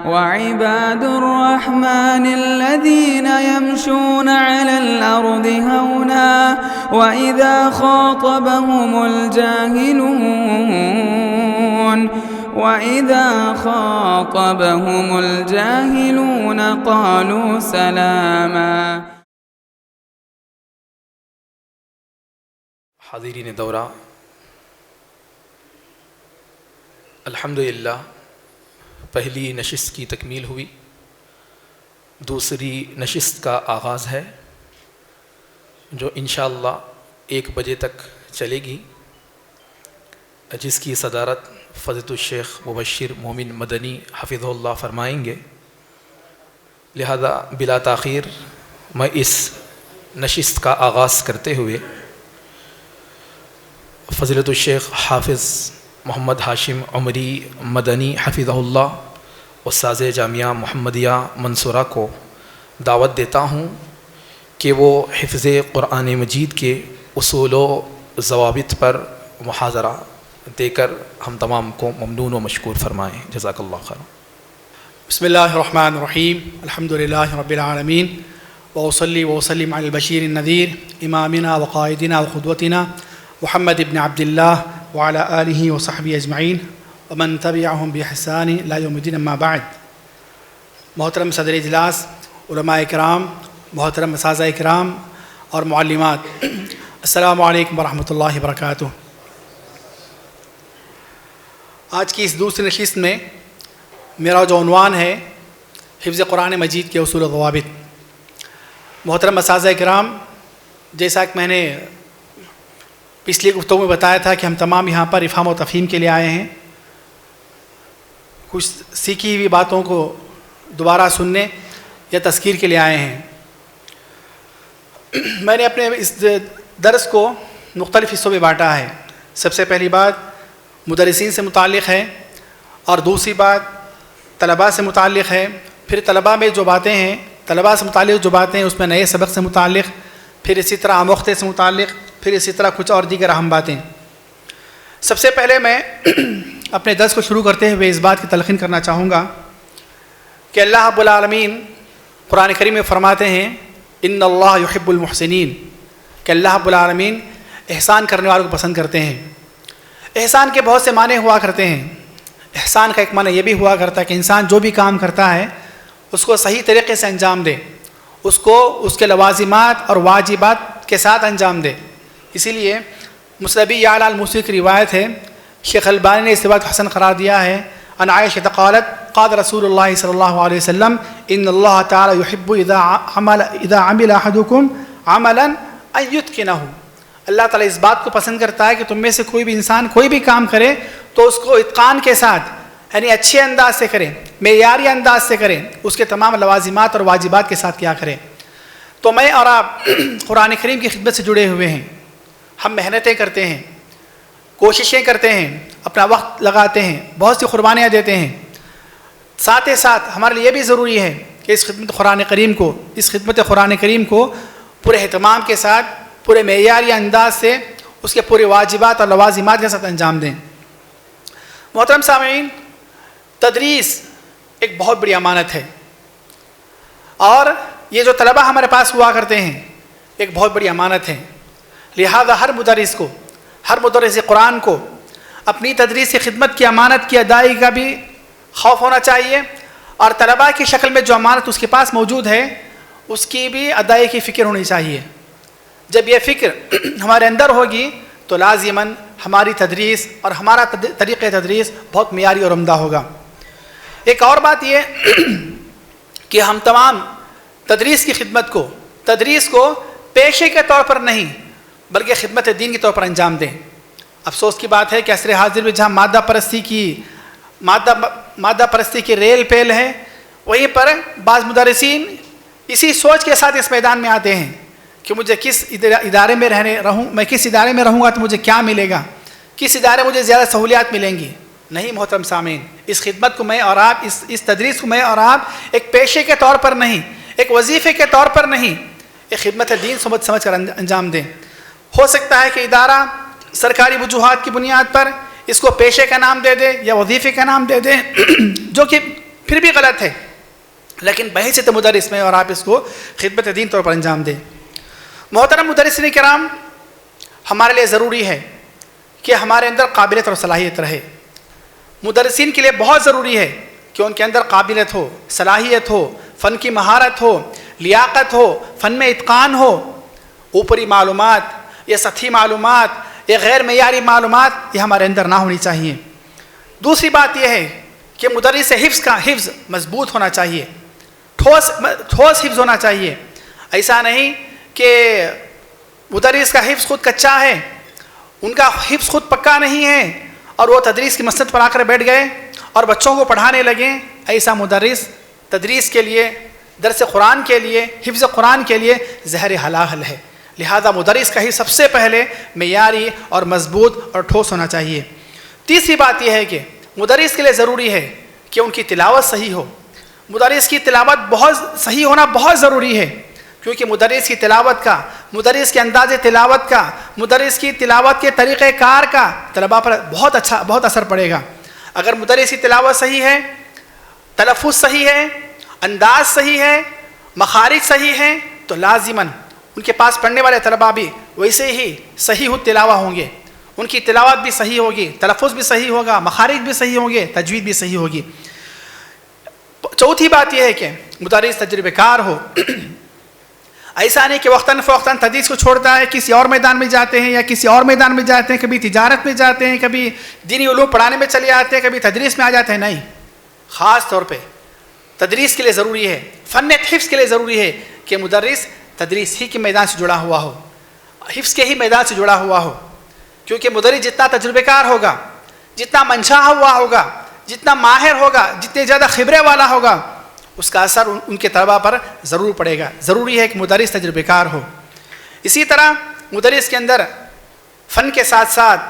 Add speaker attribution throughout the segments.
Speaker 1: وعباد الرحمن الذين يمشون على الأرض هونا وإذا خاطبهم الجاهلون قالوا سلاما.
Speaker 2: حاضرین دورہ، الحمدللہ پہلی نشست کی تکمیل ہوئی، دوسری نشست کا آغاز ہے جو انشاءاللہ 1 بجے تک چلے گی، جس کی صدارت فضیلت الشیخ مبشر مومن مدنی حفظہ اللہ فرمائیں گے. لہذا بلا تاخیر میں اس نشست کا آغاز کرتے ہوئے فضیلت الشیخ حافظ محمد ہاشم عمری مدنی حفظہ اللہ استاذ جامعہ محمدیہ منصورہ کو دعوت دیتا ہوں کہ وہ حفظ قرآن مجید کے اصول و ضوابط پر محاضرہ دے کر ہم تمام کو ممنون و مشکور فرمائیں. جزاک اللہ خیر.
Speaker 3: بسم اللہ الرحمن الرحیم. الحمدللہ رب العالمین وصلی وسلم علی البشیر النذیر امامنا وقائدنا وقدوتنا محمد ابن عبداللہ وعلی آلہ وصحبہ اجمعین ومن تبعہم بإحسان الی یوم الدین. اما بعد. محترم صدر اجلاس، علماء کرام، محترم اساتذہ کرام اور معلمات، السلام علیکم ورحمۃ اللہ وبرکاتہ. آج کی اس دوسری نشست میں میرا جو عنوان ہے حفظ قرآن مجید کے اصول و ضوابط. محترم اساتذہ کرام، جیسا کہ میں نے پچھلی گفتگو میں بتایا تھا کہ ہم تمام یہاں پر افہام و تفہیم کے لیے آئے ہیں، کچھ سیکھی ہوئی باتوں کو دوبارہ سننے یا تذکیر کے لیے آئے ہیں. میں نے اپنے اس درس کو مختلف حصوں میں بانٹا ہے. سب سے پہلی بات مدرسین سے متعلق ہے، اور دوسری بات طلباء سے متعلق ہے. پھر طلباء میں جو باتیں ہیں، طلباء سے متعلق جو باتیں ہیں اس میں نئے سبق سے متعلق، پھر اسی طرح آموختے سے متعلق، پھر اسی طرح کچھ اور دیگر اہم باتیں. سب سے پہلے میں اپنے درس کو شروع کرتے ہوئے اس بات کی تلقین کرنا چاہوں گا کہ اللہ رب العالمین قرآن کریم میں فرماتے ہیں ان اللہ یحب المحسنین، کہ اللہ رب العالمین احسان کرنے والوں کو پسند کرتے ہیں. احسان کے بہت سے معنی ہوا کرتے ہیں. احسان کا ایک معنی یہ بھی ہوا کرتا ہے کہ انسان جو بھی کام کرتا ہے اس کو صحیح طریقے سے انجام دے، اس کو اس کے لوازمات اور واجبات کے ساتھ انجام دے. اسی لیے مسند اعلی الموصلی کی روایت ہے، شیخ البانی نے اس روایت کو حسن قرار دیا ہے. عن عائشہ قالت قال رسول اللہ صلی اللہ علیہ وسلم ان اللہ تعالی یحب اذا عمل احدکم عملا ان یتقنہ. اللہ تعالیٰ اس بات کو پسند کرتا ہے کہ تم میں سے کوئی بھی انسان کوئی بھی کام کرے تو اس کو اتقان کے ساتھ، یعنی اچھے انداز سے کرے، معیاری انداز سے کرے، اس کے تمام لوازمات اور واجبات کے ساتھ کیا کرے. تو میں اور آپ قرآن کریم کی خدمت سے جڑے ہوئے ہیں. ہم محنتیں کرتے ہیں، کوششیں کرتے ہیں، اپنا وقت لگاتے ہیں، بہت سی قربانیاں دیتے ہیں. ساتھ ہی ساتھ ہمارے لیے یہ بھی ضروری ہے کہ اس خدمت قرآن کریم کو پورے اہتمام کے ساتھ، پورے معیاری انداز سے اس کے پورے واجبات اور لوازمات کے ساتھ انجام دیں. محترم سامعین، تدریس ایک بہت بڑی امانت ہے، اور یہ جو طلبہ ہمارے پاس ہوا کرتے ہیں ایک بہت بڑی امانت ہے. لہذا ہر مدرس قرآن کو اپنی تدریس کی خدمت کی امانت کی ادائیگی کا بھی خوف ہونا چاہیے، اور طلباء کی شکل میں جو امانت اس کے پاس موجود ہے اس کی بھی ادائیگی کی فکر ہونی چاہیے. جب یہ فکر ہمارے اندر ہوگی تو لازماً ہماری تدریس اور ہمارا طریقہ تدریس بہت معیاری اور عمدہ ہوگا. ایک اور بات یہ کہ ہم تمام تدریس کو پیشے کے طور پر نہیں بلکہ خدمت دین کے طور پر انجام دیں. افسوس کی بات ہے کہ عصر حاضر میں جہاں مادہ پرستی کی ریل پیل ہے، وہیں پر بعض مدرسین اسی سوچ کے ساتھ اس میدان میں آتے ہیں کہ مجھے کس ادارے میں میں کس ادارے میں رہوں گا تو مجھے کیا ملے گا، کس ادارے میں مجھے زیادہ سہولیات ملیں گی. نہیں محترم سامعین، اس خدمت کو میں اور آپ، اس تدریس کو میں اور آپ ایک پیشے کے طور پر نہیں، ایک وظیفے کے طور پر نہیں، ایک خدمت دین سمجھ کر انجام دیں. ہو سکتا ہے کہ ادارہ سرکاری وجوہات کی بنیاد پر اس کو پیشے کا نام دے دے یا وظیفے کا نام دے دے، جو کہ پھر بھی غلط ہے، لیکن بحیثیت مدرس میں اور آپ اس کو خدمت دین طور پر انجام دیں۔ محترم مدرسین کرام، ہمارے لیے ضروری ہے کہ ہمارے اندر قابلیت اور صلاحیت رہے۔ مدرسین کے لیے بہت ضروری ہے کہ ان کے اندر قابلیت ہو، صلاحیت ہو، فن کی مہارت ہو، لیاقت ہو، فن میں اتقان ہو۔ اوپری معلومات یا سطحی معلومات یا غیر معیاری معلومات یہ ہمارے اندر نہ ہونی چاہیے۔ دوسری بات یہ ہے کہ مدرس حفظ کا حفظ مضبوط ہونا چاہیے، ٹھوس حفظ ہونا چاہیے۔ ایسا نہیں کہ مدرس کا حفظ خود کچا ہے، ان کا حفظ خود پکا نہیں ہے اور وہ تدریس کی مسند پر آ کر بیٹھ گئے اور بچوں کو پڑھانے لگے۔ ایسا مدرس تدریس کے لیے، درس قرآن کے لیے، حفظ قرآن کے لیے زہر حلال ہے۔ لہذا مدرس کا ہی سب سے پہلے معیاری اور مضبوط اور ٹھوس ہونا چاہیے۔ تیسری بات یہ ہے کہ مدرس کے لیے ضروری ہے کہ ان کی تلاوت صحیح ہو۔ مدرس کی تلاوت بہت صحیح ہونا بہت ضروری ہے، کیونکہ مدرس کی تلاوت کا، مدرس کے انداز تلاوت کا، مدرس کی تلاوت کے طریقہ کار کا طلباء پر بہت اثر پڑے گا۔ اگر مدرس کی تلاوت صحیح ہے، تلفظ صحیح ہے، انداز صحیح ہے، مخارج صحیح ہیں، تو لازماً ان کے پاس پڑھنے والے طلباء بھی ویسے ہی صحیح التلاوہ ہوں گے، ان کی تلاوت بھی صحیح ہوگی، تلفظ بھی صحیح ہوگا، مخارج بھی صحیح ہوں گے، تجوید بھی صحیح ہوگی۔ چوتھی بات یہ ہے کہ مدرس تجربہ کار ہو۔ ایسا نہیں کہ وقتاً فوقتاً تدریس کو چھوڑتا ہے، کسی اور میدان میں جاتے ہیں یا کسی اور میدان میں جاتے ہیں، کبھی تجارت میں جاتے ہیں، کبھی دینی علوم پڑھانے میں چلے آتے ہیں، کبھی تدریس میں آ جاتے ہیں۔ نہیں، خاص طور پہ تدریس کے لیے ضروری ہے، فن حفظ کے لیے ضروری ہے کہ مدرس تدریس ہی کے میدان سے جڑا ہوا ہو، حفظ کے ہی میدان سے جڑا ہوا ہو، کیونکہ مدرس جتنا تجربہ کار ہوگا، جتنا منشا ہوا ہوگا، جتنا ماہر ہوگا، جتنے زیادہ خبرے والا ہوگا، اس کا اثر ان کے طلباء پر ضرور پڑے گا۔ ضروری ہے کہ مدرس تجربہ کار ہو۔ اسی طرح مدرس کے اندر فن کے ساتھ ساتھ،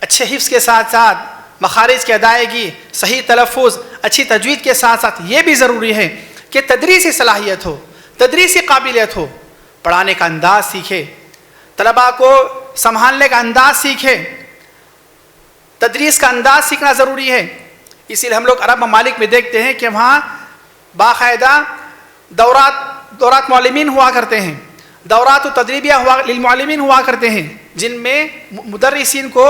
Speaker 3: اچھے حفظ کے ساتھ ساتھ، مخارج کی ادائیگی، صحیح تلفظ، اچھی تجوید کے ساتھ ساتھ یہ بھی ضروری ہے کہ تدریسی صلاحیت ہو، تدریسی قابلیت ہو، پڑھانے کا انداز سیکھے، طلباء کو سنبھالنے کا انداز سیکھے۔ تدریس کا انداز سیکھنا ضروری ہے۔ اسی لیے ہم لوگ عرب ممالک میں دیکھتے ہیں کہ وہاں باقاعدہ دورات معلمین ہوا کرتے ہیں، دورات و تدریبیہ للمعلمین ہوا کرتے ہیں، جن میں مدرسین کو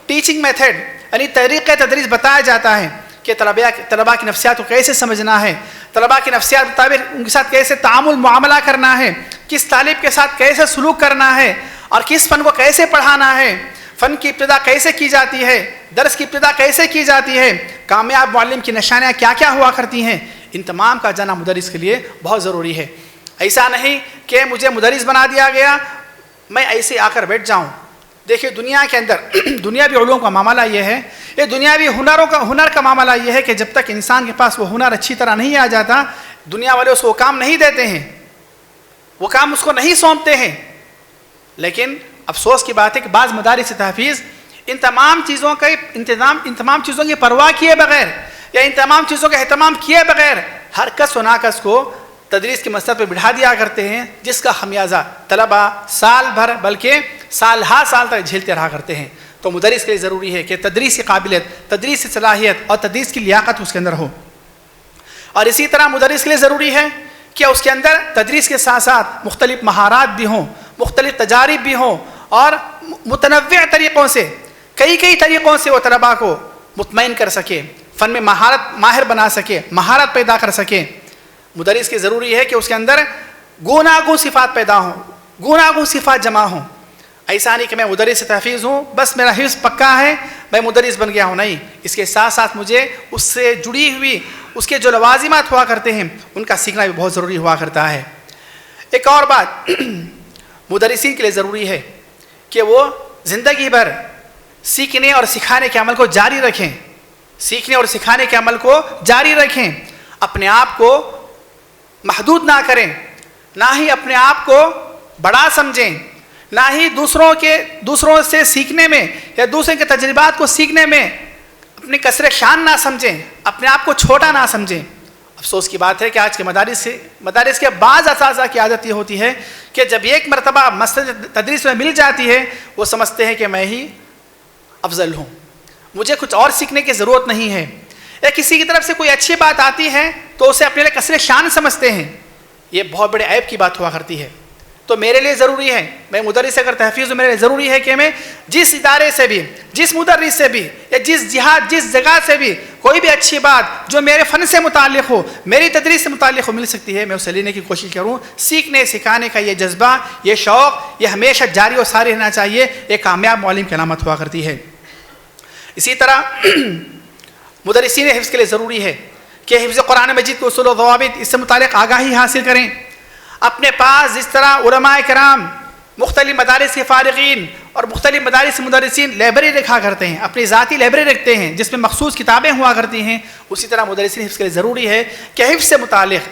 Speaker 3: ٹیچنگ میتھڈ یعنی طریقہ تدریس بتایا جاتا ہے کہ طلباء کی نفسیات کو کیسے سمجھنا ہے، طلباء کی نفسیات مطابق ان کے ساتھ کیسے تعامل معاملہ کرنا ہے، کس طالب کے ساتھ کیسے سلوک کرنا ہے اور کس فن کو کیسے پڑھانا ہے، فن کی ابتدا کیسے کی جاتی ہے، درس کی ابتدا کیسے کی جاتی ہے، کامیاب معلم کی نشانیاں کیا کیا ہوا کرتی ہیں، ان تمام کا جاننا مدرس کے لیے بہت ضروری ہے۔ ایسا نہیں کہ مجھے مدرس بنا دیا گیا، میں ایسے آ کر بیٹھ جاؤں۔ دیکھیے دنیا کے اندر دنیاوی علوم کا معاملہ یہ ہے، یہ دنیاوی ہنر کا معاملہ یہ ہے کہ جب تک انسان کے پاس وہ ہنر اچھی طرح نہیں آ جاتا، دنیا والے اس کو کام نہیں دیتے ہیں، وہ کام اس کو نہیں سونپتے ہیں۔ لیکن افسوس کی بات ہے کہ بعض مدارس تحفیظ ان تمام چیزوں کی پرواہ کیے بغیر یا ان تمام چیزوں کا اہتمام کیے بغیر ہر کس و ناکس کو تدریس کی مسند پہ بٹھا دیا کرتے ہیں، جس کا خمیازہ طلباء سال بھر بلکہ سال ہا سال تک جھیلتے رہا کرتے ہیں۔ تو مدرس کے لیے ضروری ہے کہ تدریسی قابلیت، تدریسی صلاحیت اور تدریس کی لیاقت اس کے اندر ہو۔ اور اسی طرح مدرس کے لیے ضروری ہے کہ اس کے اندر تدریس کے ساتھ ساتھ مختلف مہارات بھی ہوں، مختلف تجارب بھی ہوں اور متنوع طریقوں سے، کئی طریقوں سے وہ طلباء کو مطمئن کر سکے، فن میں ماہر بنا سکے، مہارت پیدا کر سکے۔ مدرس کی ضروری ہے کہ اس کے اندر گوناگون صفات پیدا ہوں، گوناگون صفات جمع ہوں۔ ایسا نہیں کہ میں مدرس تحفیظ ہوں، بس میرا حفظ پکا ہے، میں مدرس بن گیا ہوں، نہیں، اس کے ساتھ ساتھ مجھے اس سے جڑی ہوئی اس کے جو لوازمات ہوا کرتے ہیں ان کا سیکھنا بھی بہت ضروری ہوا کرتا ہے۔ ایک اور بات مدرسین کے لیے ضروری ہے کہ وہ زندگی بھر سیکھنے اور سکھانے کے عمل کو جاری رکھیں، سیکھنے اور سکھانے کے عمل کو جاری رکھیں، اپنے آپ کو محدود نہ کریں، نہ ہی اپنے آپ کو بڑا سمجھیں، نہ ہی دوسروں سے سیکھنے میں یا دوسرے کے تجربات کو سیکھنے میں اپنی کثر شان نہ سمجھیں، اپنے آپ کو چھوٹا نہ سمجھیں۔ افسوس کی بات ہے کہ آج کے مدارس کے بعض اساتذہ کی عادت یہ ہوتی ہے کہ جب ایک مرتبہ مسند تدریس میں مل جاتی ہے وہ سمجھتے ہیں کہ میں ہی افضل ہوں، مجھے کچھ اور سیکھنے کی ضرورت نہیں ہے۔ یا کسی کی طرف سے کوئی اچھی بات آتی ہے تو اسے اپنے لیے کثرت شان سمجھتے ہیں. یہ بہت بڑے عیب کی بات ہوا کرتی ہے. تو میرے لیے ضروری ہے، میں مدرس اگر تحفیظ ہوں، میرے لیے ضروری ہے کہ میں جس ادارے سے بھی، جس مدرس سے بھی، یا جس جگہ سے بھی کوئی بھی اچھی بات جو میرے فن سے متعلق ہو، میری تدریس سے متعلق ہو، مل سکتی ہے، میں اسے لینے کی کوشش کروں. سیکھنے سکھانے کا یہ جذبہ، یہ شوق، یہ ہمیشہ جاری و ساری رہنا چاہیے. ایک کامیاب معلم کی علامت ہوا کرتی ہے. اسی طرح مدرسین حفظ کے لیے ضروری ہے کہ حفظ قرآن مجید کے اصول و ضوابط، اس سے متعلق آگاہی حاصل کریں. اپنے پاس جس طرح علماء کرام مختلف مدارس کے فارغین اور مختلف مدارس کے مدرسین لائبریری رکھا کرتے ہیں، اپنی ذاتی لائبریری رکھتے ہیں جس میں مخصوص کتابیں ہوا کرتی ہیں، اسی طرح مدرسین حفظ کے لیے ضروری ہے کہ حفظ سے متعلق،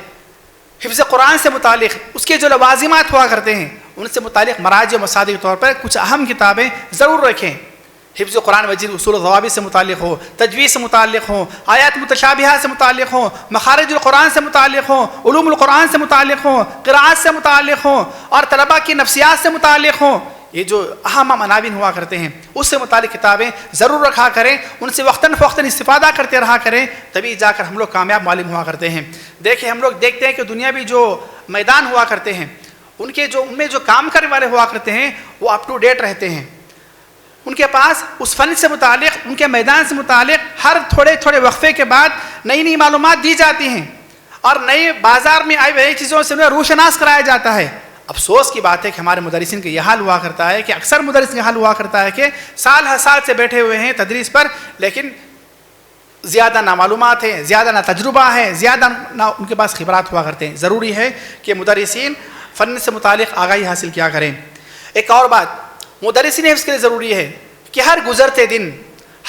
Speaker 3: حفظ قرآن سے متعلق اس کے جو لوازمات ہوا کرتے ہیں ان سے متعلق مراجع و مصادر کے طور پر کچھ اہم کتابیں ضرور رکھیں. حفظ قرآن مجید اصول و ضوابط سے متعلق ہو، تجوید سے متعلق ہوں، آیات متشابہہ سے متعلق ہوں، مخارج القرآن سے متعلق ہوں، علوم القرآن سے متعلق ہوں، قراءت سے متعلق ہوں، اور طلباء کی نفسیات سے متعلق ہوں. یہ جو اہم عناوین ہوا کرتے ہیں اس سے متعلق کتابیں ضرور رکھا کریں، ان سے وقتاً فوقتاً استفادہ کرتے رہا کریں، تبھی جا کر ہم لوگ کامیاب معلم ہوا کرتے ہیں. دیکھیں ہم لوگ دیکھتے ہیں کہ دنیاوی جو میدان ہوا کرتے ہیں ان میں جو کام کرنے والے ہوا کرتے ہیں وہ اپ ٹو ڈیٹ رہتے ہیں. ان کے پاس اس فن سے متعلق، ان کے میدان سے متعلق ہر تھوڑے تھوڑے وقفے کے بعد نئی معلومات دی جاتی ہیں اور نئی بازار میں آئی ہوئی چیزوں سے انہیں روشناس کرایا جاتا ہے. افسوس کی بات ہے کہ ہمارے مدرسین کا یہ حال ہوا کرتا ہے کہ اکثر مدرسین کا حال ہوا کرتا ہے کہ سال ہر سال سے بیٹھے ہوئے ہیں تدریس پر، لیکن زیادہ نہ معلومات ہیں، زیادہ نہ تجربہ ہے، زیادہ نہ ان کے پاس خبرات ہوا کرتے ہیں. ضروری ہے کہ مدرسین فن سے متعلق آگاہی حاصل کیا کریں. ایک اور بات مدرسین حفظ کے لیے ضروری ہے کہ ہر گزرتے دن،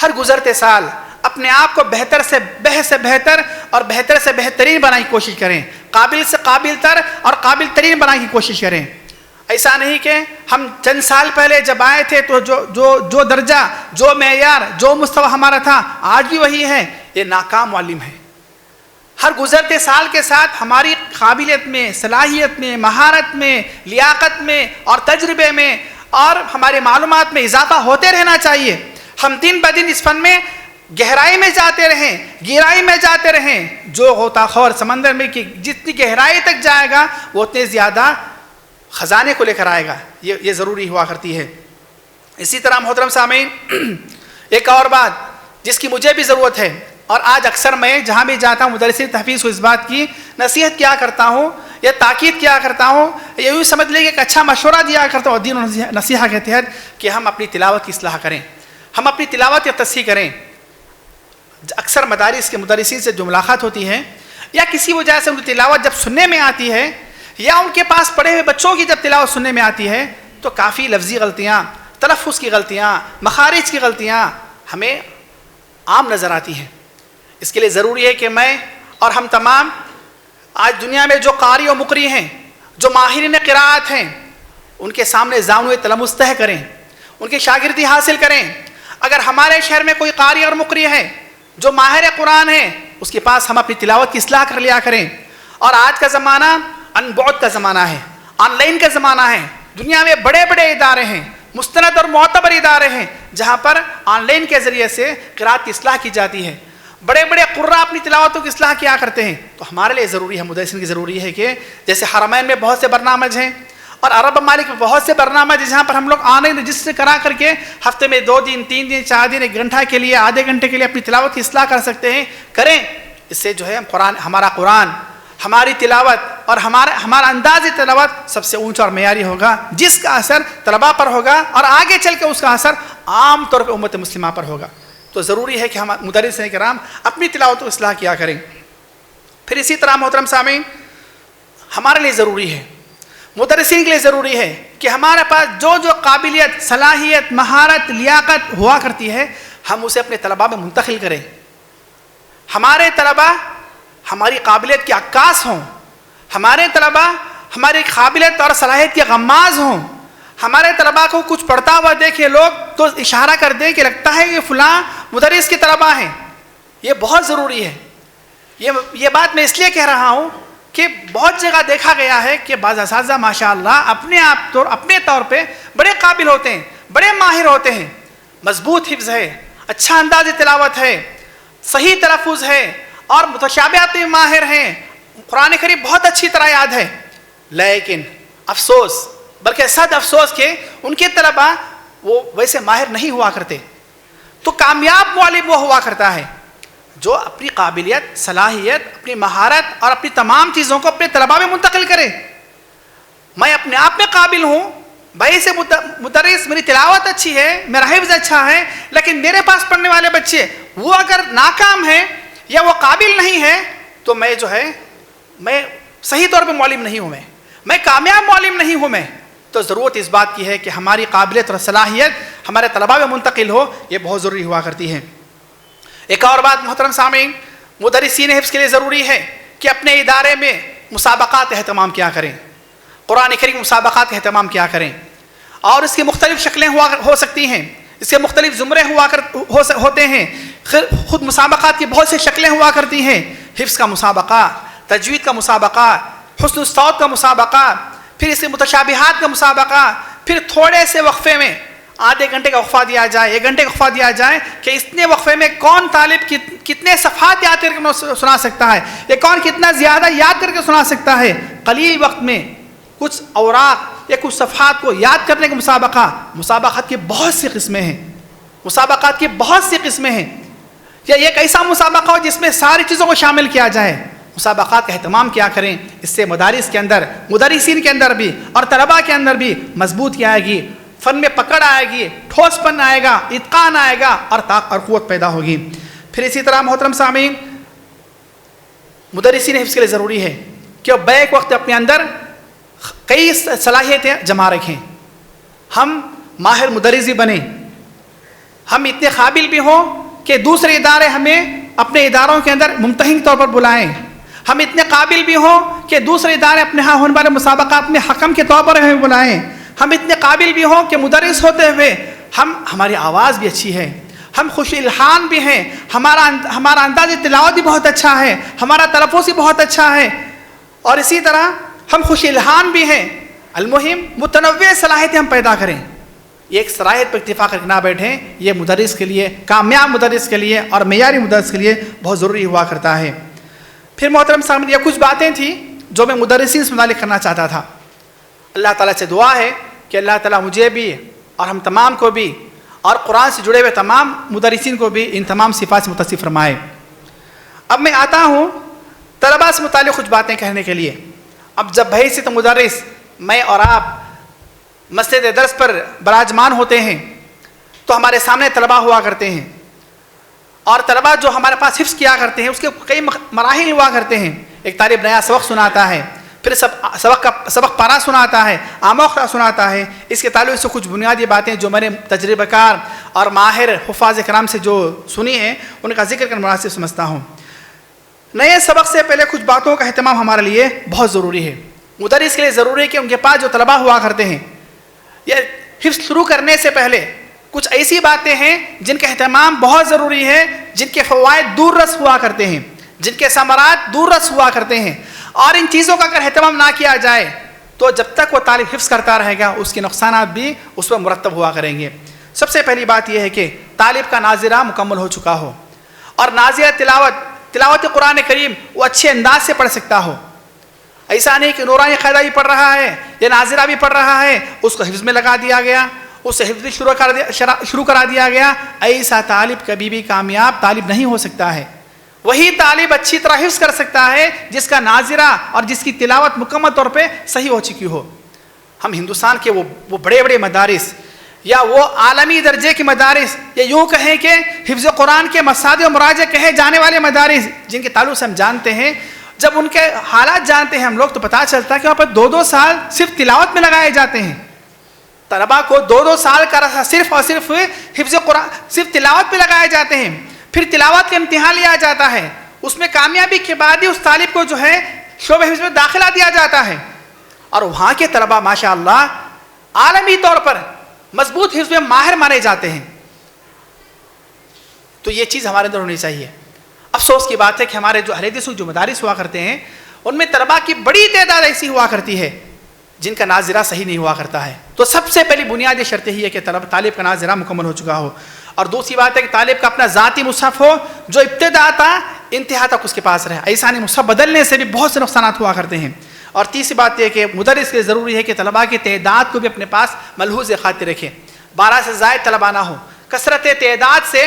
Speaker 3: ہر گزرتے سال اپنے آپ کو بہتر سے بہتر اور بہتر سے بہترین بنانے کی کوشش کریں، قابل سے قابل تر اور قابل ترین بنانے کی کوشش کریں. ایسا نہیں کہ ہم چند سال پہلے جب آئے تھے تو جو درجہ، جو معیار، جو مستوی ہمارا تھا آج بھی وہی ہے. یہ ناکام معلم ہے. ہر گزرتے سال کے ساتھ ہماری قابلیت میں، صلاحیت میں، مہارت میں، لیاقت میں اور تجربے میں اور ہمارے معلومات میں اضافہ ہوتے رہنا چاہیے. ہم دن بدن اس فن میں گہرائی میں جاتے رہیں، گہرائی میں جاتے رہیں. جو غوطہ خور سمندر میں کی جتنی گہرائی تک جائے گا وہ اتنے زیادہ خزانے کو لے کر آئے گا. یہ ضروری ہوا کرتی ہے. اسی طرح محترم سامعین، ایک اور بات جس کی مجھے بھی ضرورت ہے اور آج اکثر میں جہاں بھی جاتا ہوں مدرسین تحفیظ کو اس بات کی نصیحت کیا کرتا ہوں یا تاکید کیا کرتا ہوں، یہ یوں سمجھ لیں کہ ایک اچھا مشورہ دیا کرتا ہوں دین و نصیحت کے تحت کہ ہم اپنی تلاوت کی اصلاح کریں، ہم اپنی تلاوت کی تصحیح کریں. اکثر مدارس کے مدرسین سے جو ملاقات ہوتی ہے یا کسی وجہ سے ان کی تلاوت جب سننے میں آتی ہے یا ان کے پاس پڑھے ہوئے بچوں کی جب تلاوت سننے میں آتی ہے تو کافی لفظی غلطیاں، تلفظ کی غلطیاں، مخارج کی غلطیاں ہمیں عام نظر آتی ہیں. اس کے لیے ضروری ہے کہ میں اور ہم تمام آج دنیا میں جو قاری و مقری ہیں، جو ماہرین قراءت ہیں، ان کے سامنے زانو تلمس طے کریں، ان کی شاگردی حاصل کریں. اگر ہمارے شہر میں کوئی قاری اور مقری ہے جو ماہر قرآن ہے، اس کے پاس ہم اپنی تلاوت کی اصلاح کر لیا کریں. اور آج کا زمانہ ان بعد کا زمانہ ہے، آن لائن کا زمانہ ہے. دنیا میں بڑے بڑے ادارے ہیں، مستند اور معتبر ادارے ہیں جہاں پر آن لائن کے ذریعے سے قراءت کی اصلاح کی جاتی ہے. بڑے بڑے قراء اپنی تلاوتوں کی اصلاح کیا کرتے ہیں. تو ہمارے لیے ضروری ہے، مدرسین کی ضروری ہے کہ جیسے حرمین میں بہت سے برنامج ہیں اور عرب ممالک میں بہت سے برنامج ہیں جہاں پر ہم لوگ آن لائن رجسٹر کرا کر کے ہفتے میں 2 دن 3 دن 4 دن 1 گھنٹہ کے لیے، آدھے گھنٹے کے لیے اپنی تلاوت کی اصلاح کر سکتے ہیں. کریں. اس سے جو ہے ہمارا قرآن، ہماری تلاوت اور ہمارا انداز تلاوت سب سے اونچا اور معیاری ہوگا، جس کا اثر طلباء پر ہوگا اور آگے چل کے اس کا اثر عام طور پہ امت مسلمہ پر ہوگا. تو ضروری ہے کہ ہم مدرسین کرام اپنی تلاوت کو اصلاح کیا کریں. پھر اسی طرح محترم سامعین، ہمارے لیے ضروری ہے، مدرسین کے لیے ضروری ہے کہ ہمارے پاس جو قابلیت، صلاحیت، مہارت، لیاقت ہوا کرتی ہے ہم اسے اپنے طلباء میں منتقل کریں. ہمارے طلباء ہماری قابلیت کے عکاس ہوں، ہمارے طلباء ہماری قابلیت اور صلاحیت کے غماز ہوں. ہمارے طلباء کو کچھ پڑھتا ہوا دیکھے لوگ تو اشارہ کر دیں کہ لگتا ہے یہ فلاں مدرس کے طلباء ہیں. یہ بہت ضروری ہے. یہ بات میں اس لیے کہہ رہا ہوں کہ بہت جگہ دیکھا گیا ہے کہ بعض اساتذہ ماشاءاللہ اپنے طور پہ بڑے قابل ہوتے ہیں، بڑے ماہر ہوتے ہیں، مضبوط حفظ ہے، اچھا انداز تلاوت ہے، صحیح تلفظ ہے اور متشابہات میں ماہر ہیں، قرآن کریم بہت اچھی طرح یاد ہے، لیکن افسوس، بلکہ صد افسوس کہ ان کے طلباء وہ ویسے ماہر نہیں ہوا کرتے. تو کامیاب معلم وہ ہوا کرتا ہے جو اپنی قابلیت، صلاحیت، اپنی مہارت اور اپنی تمام چیزوں کو اپنے طلباء میں منتقل کرے. میں اپنے آپ میں قابل ہوں، بھائی سے مدرس، میری تلاوت اچھی ہے، میرا حفظ اچھا ہے، لیکن میرے پاس پڑھنے والے بچے وہ اگر ناکام ہیں یا وہ قابل نہیں ہے تو میں جو ہے میں صحیح طور پہ معلم نہیں ہوں، میں کامیاب معلم نہیں ہوں. میں تو ضرورت اس بات کی ہے کہ ہماری قابلیت اور صلاحیت ہمارے طلباء میں منتقل ہو، یہ بہت ضروری ہوا کرتی ہے. ایک اور بات محترم سامعین، مدرسین حفظ کے لیے ضروری ہے کہ اپنے ادارے میں مسابقات اہتمام کیا کریں، قرآن کریم مسابقات کا اہتمام کیا کریں. اور اس کی مختلف شکلیں ہو سکتی ہیں، اس کے مختلف زمرے ہوتے ہیں. خود مسابقات کی بہت سی شکلیں ہوا کرتی ہیں، حفظ کا مسابقہ، تجوید کا مسابقہ، حسن الصوت کا مسابقہ، پھر اس کے متشابہات کا مسابقہ، پھر تھوڑے سے وقفے میں آدھے گھنٹے کا وقفہ دیا جائے، 1 گھنٹے کا وقفہ دیا جائے کہ اتنے وقفے میں کون طالب کتنے صفحات یاد کر کے سنا سکتا ہے، یا کون کتنا زیادہ یاد کر کے سنا سکتا ہے. قلیل وقت میں کچھ اوراق یا کچھ صفحات کو یاد کرنے کا مسابقہ. مسابقات کی بہت سی قسمیں ہیں، مسابقات کی بہت سی قسمیں ہیں. یا ایک ایسا مسابقہ ہو جس میں ساری چیزوں کو شامل کیا جائے. مسابقات کا اہتمام کیا کریں، اس سے مدارس کے اندر، مدرسین کے اندر بھی اور طلباء کے اندر بھی مضبوطی آئے گی، فن میں پکڑ آئے گی، ٹھوس پن آئے گا، اتقان آئے گا اور قوت پیدا ہوگی. پھر اسی طرح محترم سامعین، مدرسین حفظ کے لیے ضروری ہے کہ وہ بیک وقت اپنے اندر کئی صلاحیتیں جمع رکھیں. ہم ماہر مدرس بھی بنیں، ہم اتنے قابل بھی ہوں کہ دوسرے ادارے ہمیں اپنے اداروں کے اندر ممتحن کے طور پر بلائیں. ہم اتنے قابل بھی ہوں کہ دوسرے ادارے اپنے ہاں ہونے والے مسابقات میں حکم کے طور پر ہمیں بلائیں. ہم اتنے قابل بھی ہوں کہ مدرس ہوتے ہوئے ہماری آواز بھی اچھی ہے، ہم خوش الحان بھی ہیں، ہمارا انداز تلاوت بھی بہت اچھا ہے، ہمارا تلفظ بھی بہت اچھا ہے، اور اسی طرح ہم خوش الحان بھی ہیں. المہم متنوع صلاحیتیں ہم پیدا کریں. ایک صلاحیت پر اکتفا کر کے نہ بیٹھیں، یہ مدرس کے لیے، کامیاب مدرس کے لیے اور معیاری مدرس کے لیے بہت ضروری ہوا کرتا ہے. پھر محترم سامعین، یہ کچھ باتیں تھیں جو میں مدرسین سے متعلق کرنا چاہتا تھا. اللہ تعالیٰ سے دعا ہے کہ اللہ تعالیٰ مجھے بھی اور ہم تمام کو بھی اور قرآن سے جڑے ہوئے تمام مدرسین کو بھی ان تمام صفات سے متصف فرمائے. اب میں آتا ہوں طلباء سے متعلق کچھ باتیں کہنے کے لیے. اب جب بحیثیت مدرس میں اور آپ مسجد درس پر براجمان ہوتے ہیں تو ہمارے سامنے طلباء ہوا کرتے ہیں، اور طلباء جو ہمارے پاس حفظ کیا کرتے ہیں اس کے کئی مراحل ہوا کرتے ہیں. ایک طالب نیا سبق سناتا ہے، پھر سبق پارا سناتا ہے، آموختہ سناتا ہے. اس کے تعلق سے کچھ بنیادی باتیں جو میں نے تجربہ کار اور ماہر حفاظ کرام سے جو سنی ہیں ان کا ذکر کرنا مناسب سمجھتا ہوں. نئے سبق سے پہلے کچھ باتوں کا اہتمام ہمارے لیے بہت ضروری ہے. مدرس کے لیے ضروری ہے کہ ان کے پاس جو طلباء ہوا کرتے ہیں، یہ حفظ شروع کرنے سے پہلے کچھ ایسی باتیں ہیں جن کا اہتمام بہت ضروری ہے، جن کے فوائد دور رس ہوا کرتے ہیں، جن کے ثمرات دور رس ہوا کرتے ہیں. اور ان چیزوں کا اگر اہتمام نہ کیا جائے تو جب تک وہ طالب حفظ کرتا رہے گا اس کے نقصانات بھی اس پر مرتب ہوا کریں گے. سب سے پہلی بات یہ ہے کہ طالب کا ناظرہ مکمل ہو چکا ہو، اور ناظرہ تلاوت قرآن کریم وہ اچھے انداز سے پڑھ سکتا ہو. ایسا نہیں کہ نورانی قاعدہ بھی پڑھ رہا ہے یا ناظرہ بھی پڑھ رہا ہے، اس کو حفظ میں لگا دیا گیا، اس سے حفظ شروع کرا دیا گیا. ایسا طالب کبھی بھی کامیاب طالب نہیں ہو سکتا ہے. وہی طالب اچھی طرح حفظ کر سکتا ہے جس کا ناظرہ اور جس کی تلاوت مکمل طور پہ صحیح ہو چکی ہو. ہم ہندوستان کے وہ بڑے بڑے مدارس یا وہ عالمی درجے کے مدارس، یا یوں کہیں کہ حفظ قرآن کے مساعد و مراجع کہے جانے والے مدارس جن کے تعلق سے ہم جانتے ہیں، جب ان کے حالات جانتے ہیں ہم لوگ تو پتہ چلتا ہے کہ وہاں پر 2-2 سال صرف تلاوت میں لگائے جاتے ہیں. طلباء کو 2-2 سال کا صرف اور صرف حفظ قرآن صرف تلاوت پہ لگائے جاتے ہیں. پھر تلاوت کا امتحان لیا جاتا ہے، اس میں کامیابی کے بعد ہی اس طالب کو جو ہے شعبہ حفظ میں داخلہ دیا جاتا ہے. اور وہاں کے طلباء ماشاءاللہ عالمی طور پر مضبوط حفظ میں ماہر مانے جاتے ہیں. تو یہ چیز ہمارے اندر ہونی چاہیے. افسوس کی بات ہے کہ ہمارے جو اہل حدیث جو مدارس ہوا کرتے ہیں ان میں طلباء کی بڑی تعداد ایسی ہوا کرتی ہے جن کا ناظرہ صحیح نہیں ہوا کرتا ہے. تو سب سے پہلی بنیادی شرط یہ ہے کہ طالب کا ناظرہ مکمل ہو چکا ہو. اور دوسری بات ہے کہ طالب کا اپنا ذاتی مصحف ہو جو ابتدا تا انتہا تک اس کے پاس رہے. ایسا نہیں, مصحف بدلنے سے بھی بہت سے نقصانات ہوا کرتے ہیں. اور تیسری بات یہ کہ مدرس کے لیے ضروری ہے کہ طلباء کی تعداد کو بھی اپنے پاس ملحوظ خاطر رکھے. 12 سے زائد طلباء نہ ہو. کثرت تعداد سے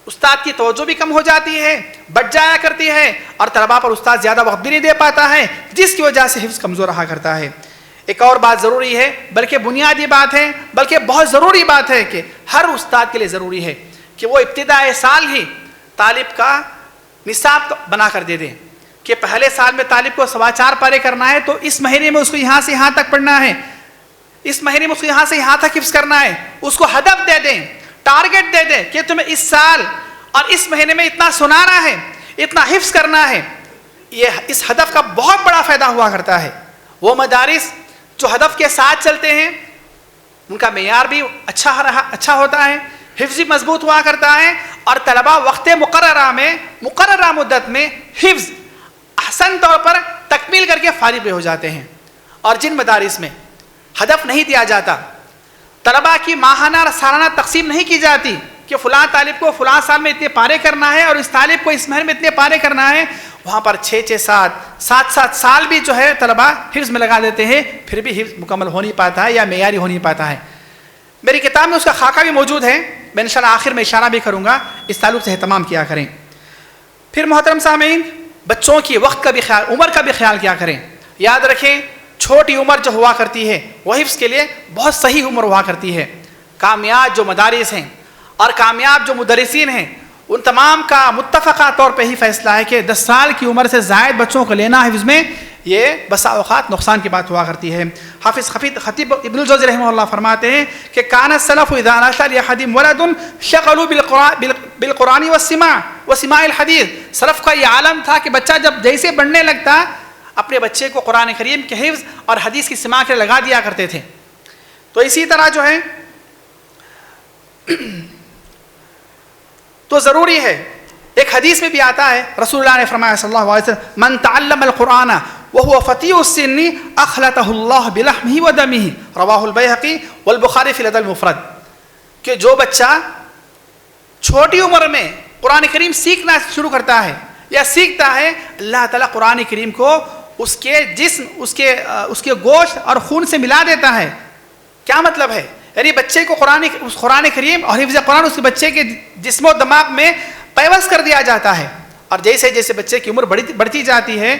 Speaker 3: استاد کی توجہ بھی کم ہو جاتی ہے, بٹ جایا کرتی ہے, اور طلباء پر استاد زیادہ وقت بھی نہیں دے پاتا ہے, جس کی وجہ سے حفظ کمزور رہا کرتا ہے. ایک اور بات ضروری ہے, بلکہ بنیادی بات ہے, بلکہ بہت ضروری بات ہے کہ ہر استاد کے لیے ضروری ہے کہ وہ ابتدائی سال ہی طالب کا نصاب بنا کر دے دیں کہ پہلے سال میں طالب کو 4.25 پارے کرنا ہے تو اس مہینے میں اس کو یہاں سے یہاں تک پڑھنا ہے, اس مہینے میں اس کو یہاں سے یہاں تک حفظ کرنا ہے. اس کو ہدف دے دیں, ٹارگٹ دے دیں کہ تمہیں اس سال اور اس مہینے میں اتنا سنانا ہے, اتنا حفظ کرنا ہے. یہ اس ہدف کا بہت بڑا فائدہ ہوا کرتا ہے. وہ مدارس جو ہدف کے ساتھ چلتے ہیں ان کا معیار بھی اچھا ہوتا ہے, حفظ بھی مضبوط ہوا کرتا ہے, اور طلباء وقت مقررہ مدت میں حفظ احسن طور پر تکمیل کر کے فارغ بھی ہو جاتے ہیں. اور جن مدارس میں ہدف نہیں دیا جاتا, طلباء کی ماہانہ اور سالانہ تقسیم نہیں کی جاتی کہ فلاں طالب کو فلاں سال میں اتنے پارے کرنا ہے اور اس طالب کو اس مہینے میں اتنے پارے کرنا ہے, وہاں پر 7 سال بھی جو ہے طلباء حفظ میں لگا دیتے ہیں, پھر بھی حفظ مکمل ہو نہیں پاتا ہے یا معیاری ہو نہیں پاتا ہے. میری کتاب میں اس کا خاکہ بھی موجود ہے, میں انشاءاللہ آخر میں اشارہ بھی کروں گا, اس تعلق سے اہتمام کیا کریں. پھر محترم سامعین, بچوں کی وقت کا بھی خیال, عمر کا بھی خیال کیا کریں. یاد رکھیں چھوٹی عمر جو ہوا کرتی ہے وہ حفظ کے لیے بہت صحیح عمر ہوا کرتی ہے. کامیاب جو مدارس ہیں اور کامیاب جو مدرسین ہیں ان تمام کا متفقہ طور پہ ہی فیصلہ ہے کہ 10 سال کی عمر سے زائد بچوں کو لینا حفظ میں یہ بسا اوقات نقصان کی بات ہوا کرتی ہے. حافظ خطیب ابن الجوزی رحمہ اللہ فرماتے ہیں کہ کان السلف اذا نشأ لأحدهم ولد شغلوا بالقرآن وسماع الحدیث. سلف کا یہ عالم تھا کہ بچہ جب جیسے بڑھنے لگتا اپنے بچے کو قرآن کریم کے حفظ اور حدیث کی سماع کے لگا دیا کرتے تھے. تو اسی طرح جو ہے تو ضروری ہے, ایک حدیث میں بھی آتا ہے رسول اللہ نے فرمایا صلی اللہ علیہ وسلم من تعلم القرآن وهو فطیع السن اخلطه اللہ بلحمه ودمه رواہ البیہقی والبخاری فی الادب المفرد. کہ جو بچہ چھوٹی عمر میں قرآن کریم سیکھنا شروع کرتا ہے یا سیکھتا ہے, اللہ تعالیٰ قرآن کریم کو اس کے جسم, اس کے گوشت اور خون سے ملا دیتا ہے. کیا مطلب ہے؟ یعنی بچے کو قرآن کریم اور حفظ قرآن اس کے بچے کے جسم و دماغ میں پیوست کر دیا جاتا ہے, اور جیسے جیسے بچے کی عمر بڑھتی جاتی ہے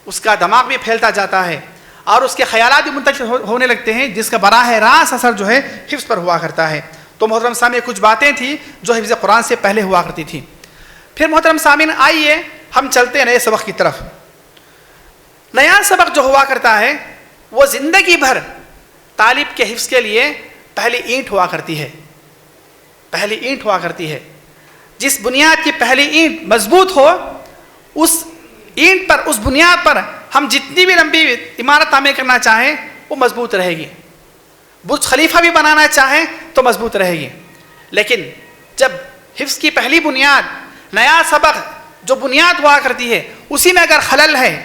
Speaker 3: اس کا دماغ بھی پھیلتا جاتا ہے اور اس کے خیالات بھی منتشر ہونے لگتے ہیں, جس کا براہ راست اثر جو ہے حفظ پر ہوا کرتا ہے. تو محترم سامعین کچھ باتیں تھیں جو حفظ قرآن سے پہلے ہوا کرتی تھیں. پھر محترم سامعین آئیے ہم چلتے ہیں نئے سبق کی طرف. نیا سبق جو ہوا کرتا ہے وہ زندگی بھر طالب کے حفظ کے لیے پہلی اینٹ ہوا کرتی ہے. پہلی اینٹ ہوا کرتی ہے. جس بنیاد کی پہلی اینٹ مضبوط ہو اس اینٹ پر, اس بنیاد پر ہم جتنی بھی لمبی عمارت تعمیر کرنا چاہیں وہ مضبوط رہے گی. برج خلیفہ بھی بنانا چاہیں تو مضبوط رہے گی. لیکن جب حفظ کی پہلی بنیاد, نیا سبق جو بنیاد ہوا کرتی ہے, اسی میں اگر خلل ہے,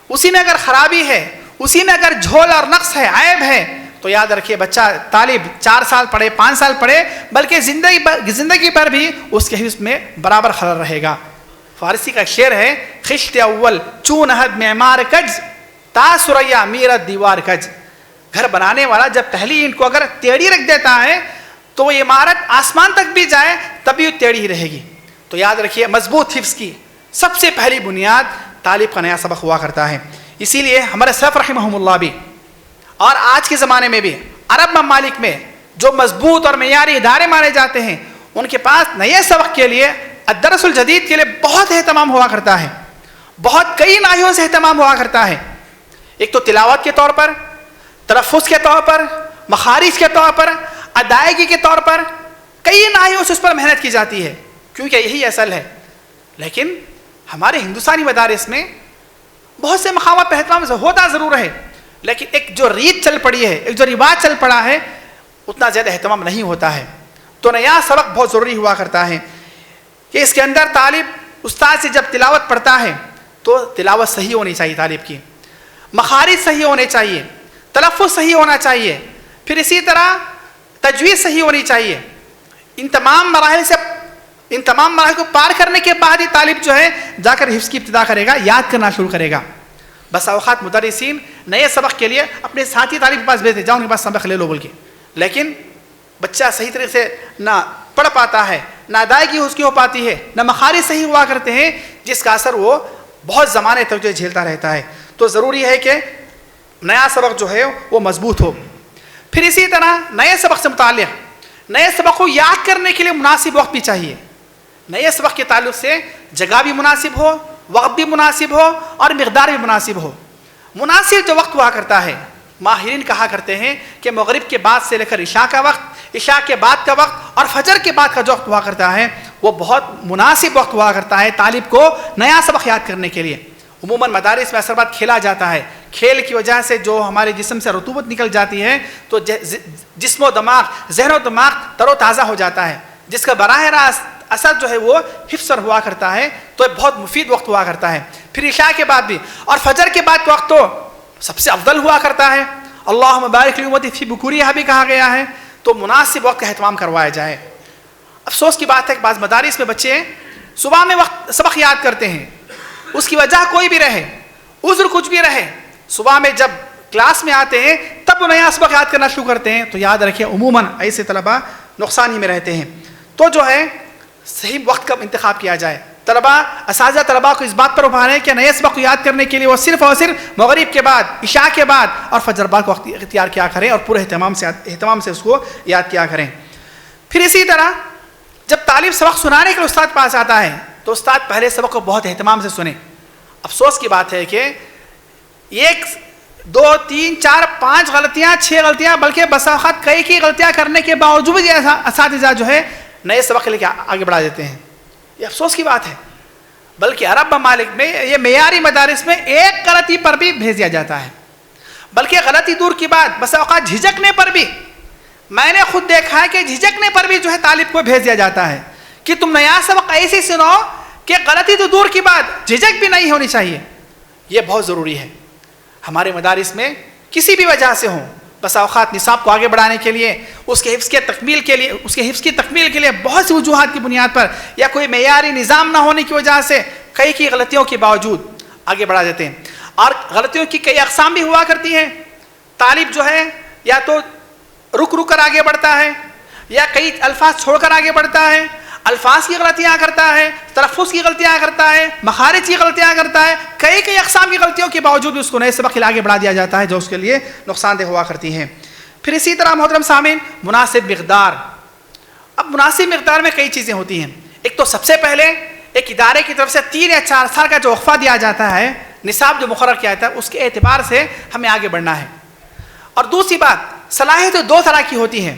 Speaker 3: اسی میں اگر خرابی ہے, اسی میں اگر جھول اور نقص ہے, عیب ہے, تو یاد رکھیے بچہ طالب 4 سال پڑھے 5 سال پڑھے بلکہ زندگی پر بھی اس کے حفظ میں برابر خلل رہے گا. فارسی کا شعر ہے خشت اول چون حد معمار کج تا سریا میرت دیوار کج. گھر بنانے والا جب پہلی اینٹ کو اگر ٹیڑھی رکھ دیتا ہے تو وہ عمارت آسمان تک بھی جائے تب بھی ٹیڑھی رہے گی. تو یاد رکھیے مضبوط حفظ کی سب سے پہلی بنیاد طالب کا نیا سبق ہوا کرتا ہے. اسی لیے ہمارے سلف رحمہم اللہ بھی اور آج کے زمانے میں بھی عرب ممالک میں جو مضبوط اور معیاری ادارے مانے جاتے ہیں ان کے پاس نئے سبق کے لیے الدرس الجدید کے لیے بہت اہتمام ہوا کرتا ہے. بہت کئی ناحیوں سے اہتمام ہوا کرتا ہے. ایک تو تلاوت کے طور پر, تلفظ کے طور پر, مخارج کے طور پر, ادائیگی کے طور پر کئی ناحیوں سے اس پر محنت کی جاتی ہے کیونکہ یہی اصل ہے. لیکن ہمارے ہندوستانی مدارس میں بہت سے مقامات پہ اہتمام ہوتا ضرور ہے, لیکن ایک جو ریت چل پڑی ہے, ایک جو رواج چل پڑا ہے, اتنا زیادہ اہتمام نہیں ہوتا ہے. تو نیا سبق بہت ضروری ہوا کرتا ہے کہ اس کے اندر طالب استاد سے جب تلاوت پڑھتا ہے تو تلاوت صحیح ہونی چاہیے, طالب کی مخارج صحیح ہونے چاہیے, تلفظ صحیح ہونا چاہیے, پھر اسی طرح تجوید صحیح ہونی چاہیے. ان تمام مراحل کو پار کرنے کے بعد ہی طالب جو ہے جا کر حفظ کی ابتدا کرے گا، یاد کرنا شروع کرے گا۔ بس اوقات مدرسین نئے سبق کے لیے اپنے ساتھی طالب کے پاس بھیجتے، جاؤ ان کے پاس سبق لے لو بول کے، لیکن بچہ صحیح طریقے سے نہ پڑھ پاتا ہے، نہ ادائیگی اس کی ہو پاتی ہے، نہ مخارج صحیح ہوا کرتے ہیں، جس کا اثر وہ بہت زمانے تک جو جھیلتا رہتا ہے۔ تو ضروری ہے کہ نیا سبق جو ہے وہ مضبوط ہو۔ پھر اسی طرح نئے سبق سے متعلق نئے سبق کو یاد کرنے کے لیے مناسب وقت بھی چاہیے۔ نئے سبق کے تعلق سے جگہ بھی مناسب ہو، وقت بھی مناسب ہو اور مقدار بھی مناسب ہو۔ مناسب جو وقت ہوا کرتا ہے، ماہرین کہا کرتے ہیں کہ مغرب کے بعد سے لے کر عشاء کا وقت، عشاء کے بعد کا وقت اور فجر کے بعد کا جو وقت ہوا کرتا ہے وہ بہت مناسب وقت ہوا کرتا ہے طالب کو نیا سبق یاد کرنے کے لیے۔ عموماً مدارس میں اثر بعد کھیلا جاتا ہے، کھیل کی وجہ سے جو ہمارے جسم سے رطوبت نکل جاتی ہے تو جسم و دماغ، ذہن و دماغ تر و تازہ ہو جاتا ہے، جس کا براہ راست اثر جو ہے وہ حفظ پر ہوا کرتا ہے، تو بہت مفید وقت ہوا کرتا ہے۔ پھر عشاء کے بعد بھی اور فجر کے بعد کا وقت تو سب سے افضل ہوا کرتا ہے۔ اللہم بارک لامتی فی بکوریہا بھی کہا گیا ہے، تو مناسب وقت کا اہتمام کروایا جائے۔ افسوس کی بات ہے کہ بعض مدارس میں بچے صبح میں وقت سبق یاد کرتے ہیں، اس کی وجہ کوئی بھی رہے، عذر کچھ بھی رہے، صبح میں جب کلاس میں آتے ہیں تب وہ نیا سبق یاد کرنا شروع کرتے ہیں، تو یاد رکھیں عموماً ایسے طلباء نقصان ہی میں رہتے ہیں۔ تو جو ہے صحیح وقت کا انتخاب کیا جائے۔ اساتذہ طلباء کو اس بات پر ابھاریں کہ نئے سبق کو یاد کرنے کے لیے وہ صرف اور صرف مغرب کے بعد، عشاء کے بعد اور فجر بعد کو وقت اختیار کیا کریں اور پورے اہتمام سے اس کو یاد کیا کریں۔ پھر اسی طرح جب طالب سبق سنانے کے لیے استاد پاس آتا ہے تو استاد پہلے سبق کو بہت اہتمام سے سنیں۔ افسوس کی بات ہے کہ 1 2 3 4 5 غلطیاں 6 غلطیاں بلکہ بسا اوقات کئی غلطیاں کرنے کے باوجود یہ اساتذہ جو ہے نئے سبق لے کے آگے بڑھا دیتے ہیں۔ یہ افسوس کی بات ہے، بلکہ عرب ممالک میں یہ معیاری مدارس میں ایک غلطی پر بھی بھیج دیا جاتا ہے، بلکہ غلطی دور کی بات بسا اوقات جھجکنے پر بھی، میں نے خود دیکھا ہے کہ جھجکنے پر بھی جو ہے طالب کو بھیج دیا جاتا ہے کہ تم نیا سبق ایسے سنو کہ غلطی تو دور کی بات جھجک بھی نہیں ہونی چاہیے۔ یہ بہت ضروری ہے۔ ہمارے مدارس میں کسی بھی وجہ سے ہوں، بس اوقات نصاب کو آگے بڑھانے کے لیے، اس کے حفظ کی تکمیل کے لیے بہت سی وجوہات کی بنیاد پر یا کوئی معیاری نظام نہ ہونے کی وجہ سے کئی غلطیوں کے باوجود آگے بڑھا دیتے ہیں۔ اور غلطیوں کی کئی اقسام بھی ہوا کرتی ہیں۔ طالب جو ہے یا تو رک کر آگے بڑھتا ہے یا کئی الفاظ چھوڑ کر آگے بڑھتا ہے، الفاظ کی غلطیاں کرتا ہے، تلفظ کی غلطیاں کرتا ہے، مخارج کی غلطیاں کرتا ہے، کئی اقسام کی غلطیوں کے باوجود بھی اس کو نئے سبق کے آگے بڑھا دیا جاتا ہے جو اس کے لیے نقصان دہ ہوا کرتی ہیں۔ پھر اسی طرح محترم سامعین مناسب مقدار۔ اب مناسب مقدار میں کئی چیزیں ہوتی ہیں۔ ایک تو سب سے پہلے ایک ادارے کی طرف سے 3 یا 4 سال کا جو وقفہ دیا جاتا ہے، نصاب جو مقرر کیا جاتا ہے، اس کے اعتبار سے ہمیں آگے بڑھنا ہے۔ اور دوسری بات، صلاحیت 2 طرح کی ہوتی ہے۔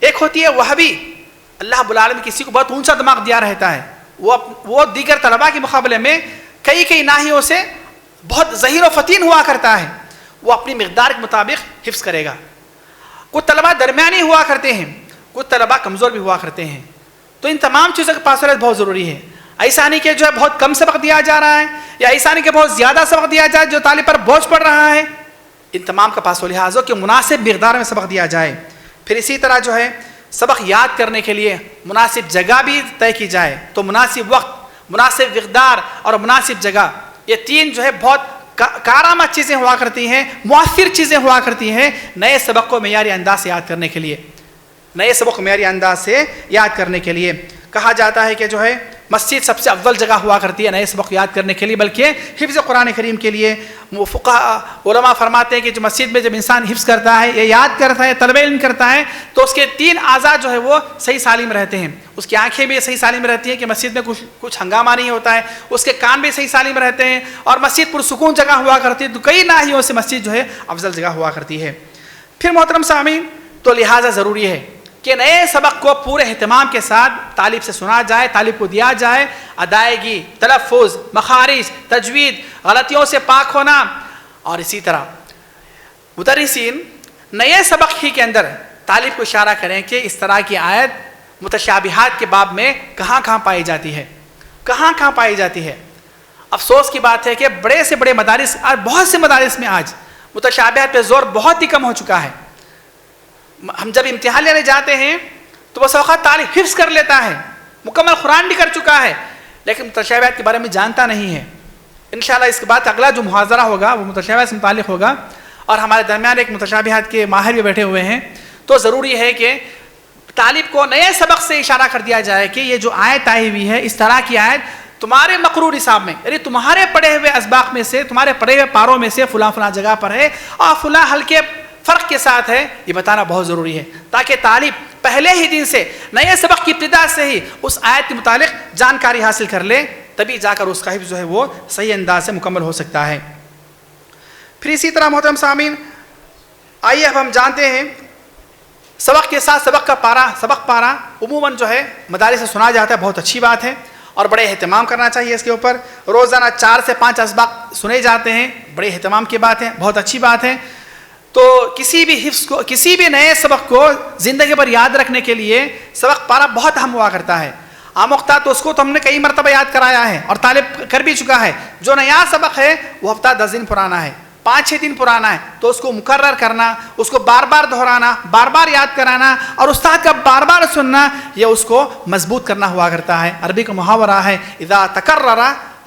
Speaker 3: ایک ہوتی ہے وہبی، اللہ رب العالمین کسی کو بہت اونچا دماغ دیا رہتا ہے، وہ دیگر طلباء کے مقابلے میں کئی ناحیوں سے بہت ذہین و فطین ہوا کرتا ہے، وہ اپنی مقدار کے مطابق حفظ کرے گا۔ کچھ طلباء درمیانی ہوا کرتے ہیں، کچھ طلباء کمزور بھی ہوا کرتے ہیں۔ تو ان تمام چیزوں کا پاس رہنا بہت ضروری ہے۔ ایسا نہیں کہ جو ہے بہت کم سبق دیا جا رہا ہے یا ایسا نہیں کہ بہت زیادہ سبق دیا جائے جو طالب پر بوجھ پڑ رہا ہے۔ ان تمام کا پاس و لحاظ ہو کہ مناسب مقدار میں سبق دیا جائے۔ پھر اسی طرح جو ہے سبق یاد کرنے کے لیے مناسب جگہ بھی طے کی جائے۔ تو مناسب وقت، مناسب مقدار اور مناسب جگہ، یہ 3 جو ہے بہت کارآمد چیزیں ہوا کرتی ہیں، مؤثر چیزیں ہوا کرتی ہیں نئے سبق کو معیاری انداز سے یاد کرنے کے لیے۔ نئے سبق کو معیاری انداز سے یاد کرنے کے لیے کہا جاتا ہے کہ جو ہے مسجد سب سے افضل جگہ ہوا کرتی ہے نئے سبق یاد کرنے کے لیے، بلکہ حفظ قرآن کریم کے لیے۔ علماء فرماتے ہیں کہ جو مسجد میں جب انسان حفظ کرتا ہے یا یاد کرتا ہے، طلب علم کرتا ہے، تو اس کے 3 اعضاء جو ہے وہ صحیح سالم رہتے ہیں۔ اس کی آنکھیں بھی صحیح سالم رہتی ہیں کہ مسجد میں کچھ ہنگامہ نہیں ہوتا ہے، اس کے کان بھی صحیح سالم رہتے ہیں، اور مسجد پرسکون جگہ ہوا کرتی ہے۔ تو کئی ناحیوں سے مسجد جو ہے افضل جگہ ہوا کرتی ہے۔ پھر محترم سامعین، تو لہٰذا ضروری ہے کہ نئے سبق کو پورے اہتمام کے ساتھ طالب سے سنا جائے، طالب کو دیا جائے۔ ادائیگی، تلفظ، مخارج، تجوید، غلطیوں سے پاک ہونا، اور اسی طرح مدرسین نئے سبق ہی کے اندر طالب کو اشارہ کریں کہ اس طرح کی آیت متشابہات کے باب میں کہاں پائی جاتی ہے، کہاں پائی جاتی ہے۔ افسوس کی بات ہے کہ بڑے سے بڑے مدارس، بہت سے مدارس میں آج متشابہات پہ زور بہت ہی کم ہو چکا ہے۔ ہم جب امتحان لینے جاتے ہیں تو بس اوقات طالب حفظ کر لیتا ہے، مکمل قرآن بھی کر چکا ہے، لیکن متشابہات کے بارے میں جانتا نہیں ہے. انشاءاللہ اس کے بعد اگلا جو محاضرہ ہوگا وہ متشابہات سے متعلق ہوگا، اور ہمارے درمیان ایک متشابہات کے ماہر بھی بیٹھے ہوئے ہیں. تو ضروری ہے کہ طالب کو نئے سبق سے اشارہ کر دیا جائے کہ یہ جو آیت آئی ہوئی ہے، اس طرح کی آیت تمہارے مقرور نصاب میں، یعنی تمہارے پڑھے ہوئے اسباق میں سے، تمہارے پڑھے ہوئے پاروں میں سے فلاں فلاں جگہ پر ہے اور فلاں ہلکے فرق کے ساتھ ہے، یہ بتانا بہت ضروری ہے، تاکہ طالب پہلے ہی دن سے نئے سبق کی ابتدا سے ہی اس آیت کے متعلق جانکاری حاصل کر لے، تبھی جا کر اس کا حفظ جو ہے وہ صحیح انداز سے مکمل ہو سکتا ہے. پھر اسی طرح محترم سامعین، آئیے اب ہم جانتے ہیں سبق کے ساتھ سبق پارا عموماً جو ہے مدارس سے سنا جاتا ہے، بہت اچھی بات ہے اور بڑے اہتمام کرنا چاہیے اس کے اوپر. روزانہ 4 سے 5 اسباق سنے جاتے ہیں، بڑے اہتمام کی بات ہے، بہت اچھی بات ہے. تو کسی بھی حفظ کو، کسی بھی نئے سبق کو زندگی پر یاد رکھنے کے لیے سبق پارا بہت اہم ہوا کرتا ہے. آموختہ تو اس کو تو ہم نے کئی مرتبہ یاد کرایا ہے اور طالب کر بھی چکا ہے. جو نیا سبق ہے وہ ہفتہ 10 دن پرانا ہے، 5-6 دن پرانا ہے، تو اس کو مکرر کرنا، اس کو بار بار دہرانا، بار بار یاد کرانا اور استاد کا بار بار سننا، یہ اس کو مضبوط کرنا ہوا کرتا ہے. عربی کا محاورہ ہے اذا تکرر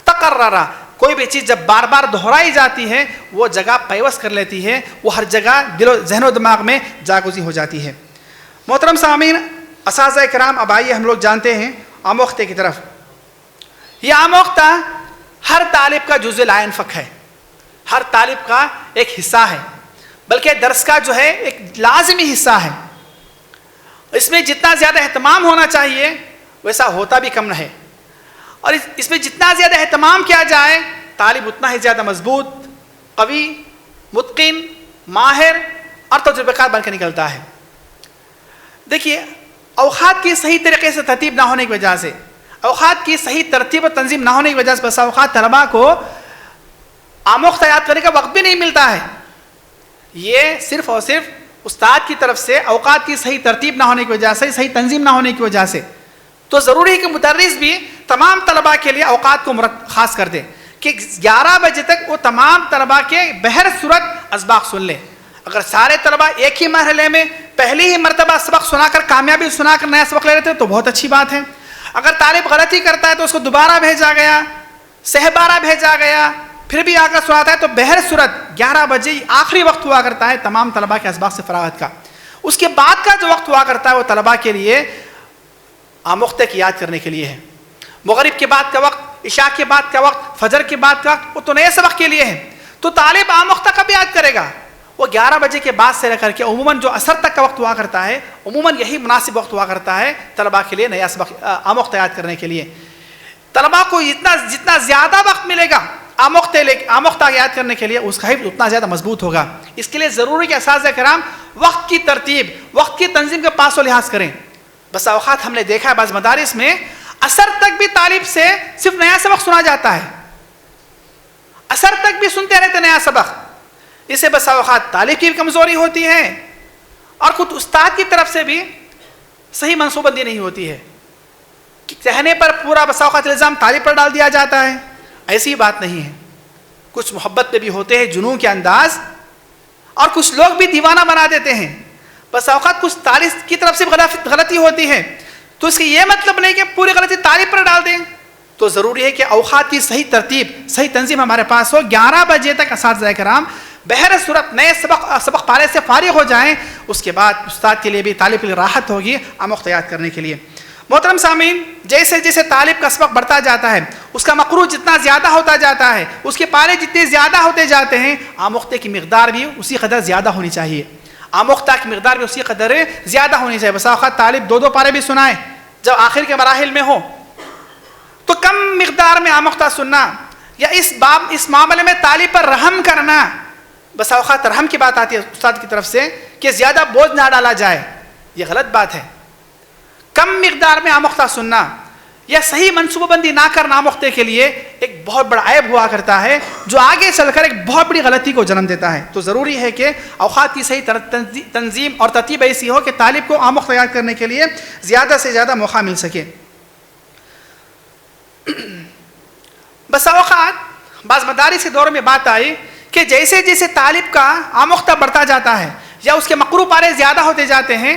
Speaker 3: تقرر، کوئی بھی چیز جب بار بار دہرائی جاتی ہے وہ جگہ پیوست کر لیتی ہے، وہ ہر جگہ دل و ذہن و دماغ میں جاگزی ہو جاتی ہے. محترم سامعین، اساتذہ کرام، اب آئیے ہم لوگ جانتے ہیں آموختے کی طرف. یہ آموختہ ہر طالب کا جزء لا ينفك ہے، ہر طالب کا ایک حصہ ہے، بلکہ درس کا جو ہے ایک لازمی حصہ ہے. اس میں جتنا زیادہ اہتمام ہونا چاہیے ویسا ہوتا بھی کم ہے، اور اس میں جتنا زیادہ اہتمام کیا جائے طالب اتنا ہی زیادہ مضبوط، قوی، متقن، ماہر اور تجربہ کار بن کے نکلتا ہے. دیکھیے، اوقات کی صحیح طریقے سے ترتیب نہ ہونے کی وجہ سے، اوقات کی صحیح ترتیب و تنظیم نہ ہونے کی وجہ سے بس اوقات طلباء کو آموختہ یاد کرنے کا وقت بھی نہیں ملتا ہے. یہ صرف اور صرف استاد کی طرف سے اوقات کی صحیح ترتیب نہ ہونے کی وجہ سے، صحیح تنظیم نہ ہونے کی وجہ سے. تو ضروری ہے کہ مدرس بھی تمام طلباء کے لیے اوقات کو خاص کر دے کہ 11 بجے تک وہ تمام طلباء کے بہر صورت اسباق سن لیں. اگر سارے طلباء ایک ہی مرحلے میں پہلی ہی مرتبہ سبق سنا کر، کامیابی سنا کر نیا سبق لے لیتے تو بہت اچھی بات ہے. اگر طالب غلطی کرتا ہے تو اس کو دوبارہ بھیجا گیا، سہبارہ بھیجا گیا، پھر بھی آ کر سناتا ہے، تو بہر صورت 11 بجے آخری وقت ہوا کرتا ہے تمام طلباء کے اسباق سے فراغت کا. اس کے بعد کا جو وقت ہوا کرتا ہے وہ طلباء کے لیے آموختے کی یاد کرنے کے لیے ہے. مغرب کے بعد کا وقت، عشاء کے بعد کا وقت، فجر کے بعد کا وقت وہ تو نئے سبق کے لیے ہے. تو طالب آموختہ کب یاد کرے گا؟ وہ 11 بجے کے بعد سے لے کر کے عموماً جو عصر تک کا وقت ہوا کرتا ہے، عموماً یہی مناسب وقت ہوا کرتا ہے طلباء کے لیے نیا سبق آموختہ یاد کرنے کے لیے. طلباء کو جتنا زیادہ وقت ملے گا آموختہ یاد کرنے کے لیے، اس کا حفظ اتنا زیادہ مضبوط ہوگا. اس کے لیے ضروری کہ اساتذہ کرام وقت کی ترتیب، وقت کی تنظیم کا پاس و لحاظ کریں. بس اوقات ہم نے دیکھا ہے بعض مدارس میں عصر تک بھی طالب سے صرف نیا سبق سنا جاتا ہے، عصر تک بھی سنتے رہتے نیا سبق. اس سے بس اوقات طالب کی کمزوری ہوتی ہے اور خود استاد کی طرف سے بھی صحیح منصوبہ بندی نہیں ہوتی ہے. کہنے پر پورا بس اوقات الزام طالب پر ڈال دیا جاتا ہے. ایسی بات نہیں ہے. کچھ محبت پہ بھی ہوتے ہیں، جنون کے انداز، اور کچھ لوگ بھی دیوانہ بنا دیتے ہیں. بس اوقات کچھ طالب کی طرف سے غلطی ہوتی ہے تو اس کی یہ مطلب نہیں کہ پوری غلطی طالب پر ڈال دیں. تو ضروری ہے کہ اوقات کی صحیح ترتیب، صحیح تنظیم ہمارے پاس ہو. 11 بجے تک اساتذہ کرام بہر صورت نئے سبق پارے سے فارغ ہو جائیں. اس کے بعد استاد کے لیے بھی، طالب کے لیے راحت ہوگی آموختہ یاد کرنے کے لیے. محترم سامعین، جیسے جیسے طالب کا سبق بڑھتا جاتا ہے، اس کا مقروء جتنا زیادہ ہوتا جاتا ہے، اس کے پارے جتنے زیادہ ہوتے جاتے ہیں، آموختے کی مقدار بھی اسی قدر زیادہ ہونی چاہیے. آموختہ کی مقدار بھی اسی قدر زیادہ ہونی چاہیے. بسا اوقات طالب 2 پارے بھی سنائے جب آخر کے مراحل میں ہو، تو کم مقدار میں آموختہ سننا یا اس معاملے میں طالب پر رحم کرنا، بسا اوقات رحم کی بات آتی ہے استاد کی طرف سے کہ زیادہ بوجھ نہ ڈالا جائے، یہ غلط بات ہے. کم مقدار میں آموختہ سننا یا صحیح منصوبہ بندی نہ کرنا آموختے کے لیے ایک بہت بڑا عیب ہوا کرتا ہے، جو آگے چل کر ایک بہت بڑی غلطی کو جنم دیتا ہے. تو ضروری ہے کہ اوقات کی صحیح تنظیم اور ترتیب ایسی ہو کہ طالب کو آموختہ یاد کرنے کے لیے زیادہ سے زیادہ موقع مل سکے. بس اوقات بعض مدارس کے دور میں بات آئی کہ جیسے جیسے طالب کا آموختہ بڑھتا جاتا ہے یا اس کے مقروء پارے زیادہ ہوتے جاتے ہیں،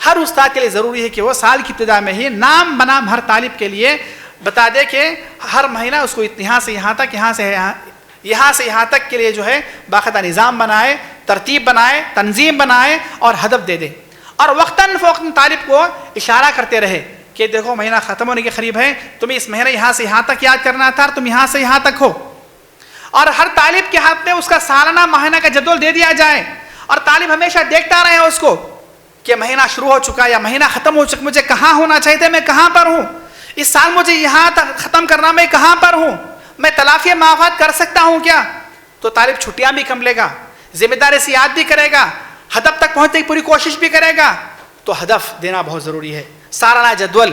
Speaker 3: ہر استاد کے لیے ضروری ہے کہ وہ سال کی ابتدا میں ہی نام بنام ہر طالب کے لیے بتا دے کہ ہر مہینہ اس کو یہاں سے یہاں تک، یہاں سے یہاں تک کے لیے جو ہے باقاعدہ نظام بنائے، ترتیب بنائے، تنظیم بنائے اور ہدف دے دے. اور وقتاً فوقتاً طالب کو اشارہ کرتے رہے کہ دیکھو مہینہ ختم ہونے کے قریب ہے، تمہیں اس مہینہ یہاں سے یہاں تک یاد کرنا تھا، تم یہاں سے یہاں تک ہو. اور ہر طالب کے ہاتھ میں اس کا سالانہ ماہانہ کا جدول دے دیا جائے اور طالب ہمیشہ دیکھتا رہے اس کو کہ مہینہ شروع ہو چکا یا مہینہ ختم ہو چکا، مجھے کہاں ہونا چاہیے تھا، میں کہاں پر ہوں، اس سال مجھے یہاں تک ختم کرنا، میں کہاں پر ہوں، میں تلافی مواقعات کر سکتا ہوں کیا. تو طالب چھٹیاں بھی کم لے گا، ذمہ داری سے یاد بھی کرے گا، ہدف تک پہنچنے کی پوری کوشش بھی کرے گا. تو ہدف دینا بہت ضروری ہے. سالانہ جدول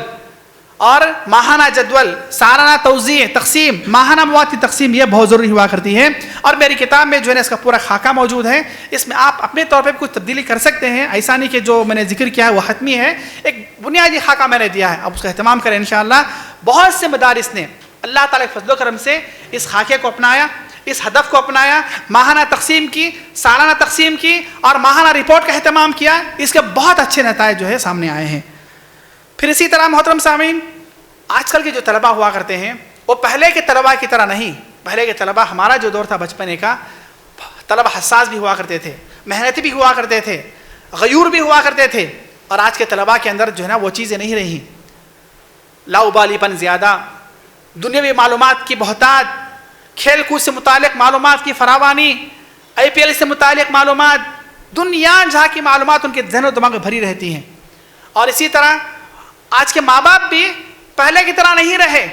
Speaker 3: اور ماہانہ جدول، سالانہ توزیع تقسیم، ماہانہ مواد کی تقسیم، یہ بہت ضروری ہوا کرتی ہے. اور میری کتاب میں جو ہے اس کا پورا خاکہ موجود ہے، اس میں آپ اپنے طور پہ کچھ تبدیلی کر سکتے ہیں. ایسا نہیں کہ جو میں نے ذکر کیا ہے وہ حتمی ہے، ایک بنیادی خاکہ میں نے دیا ہے، اب اس کا اہتمام کریں انشاءاللہ. بہت سے مدارس نے اللہ تعالیٰ کے فضل و کرم سے اس خاکے کو اپنایا، اس ہدف کو اپنایا، ماہانہ تقسیم کی، سالانہ تقسیم کی اور ماہانہ رپورٹ کا اہتمام کیا. اس کے بہت اچھے نتائج جو ہے سامنے آئے ہیں. پھر اسی طرح محترم سامعین، آج کل کے جو طلباء ہوا کرتے ہیں وہ پہلے کے طلباء کی طرح نہیں. پہلے کے طلباء، ہمارا جو دور تھا بچپنے کا، طلباء حساس بھی ہوا کرتے تھے، محنتی بھی ہوا کرتے تھے، غیور بھی ہوا کرتے تھے. اور آج کے طلباء کے اندر جو ہے نا وہ چیزیں نہیں رہی. لاؤبالی پن زیادہ، دنیاوی معلومات کی بہتات، کھیل کود سے متعلق معلومات کی فراوانی، IPL سے متعلق معلومات، دنیا جہاں کی معلومات ان کے ذہن و دماغ میں بھری رہتی ہیں. اور اسی طرح آج کے ماں باپ بھی پہلے کی طرح نہیں رہے.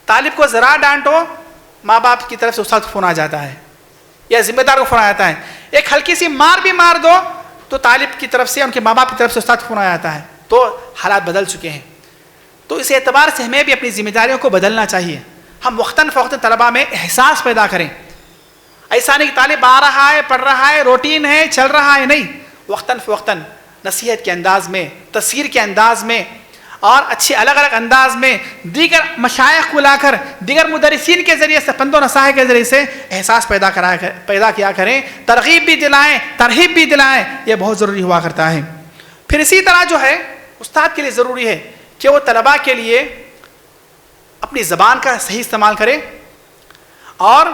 Speaker 3: طالب کو ذرا ڈانٹو، ماں باپ کی طرف سے استاد کو فون آ جاتا ہے یا ذمہ دار کو فون آ جاتا ہے. ایک ہلکی سی مار بھی مار دو تو طالب کی طرف سے، ان کے ماں باپ کی طرف سے استاد کو فون آ جاتا ہے. تو حالات بدل چکے ہیں. تو اس اعتبار سے ہمیں بھی اپنی ذمہ داریوں کو بدلنا چاہیے. ہم وقتاً فوقتاً طلباء میں احساس پیدا کریں. ایسا نہیں کہ طالب آ رہا ہے، پڑھ رہا ہے، روٹین ہے، چل رہا ہے، نہیں. وقتاً فوقتاً نصیحت کے انداز میں، تصویر کے انداز میں اور اچھے الگ الگ انداز میں دیگر مشائخ کو لا کر، دیگر مدرسین کے ذریعے سے، پند و نصائح کے ذریعے سے احساس پیدا کیا کریں، ترغیب بھی دلائیں، ترہیب بھی دلائیں. یہ بہت ضروری ہوا کرتا ہے. پھر اسی طرح جو ہے استاد کے لیے ضروری ہے کہ وہ طلباء کے لیے اپنی زبان کا صحیح استعمال کرے اور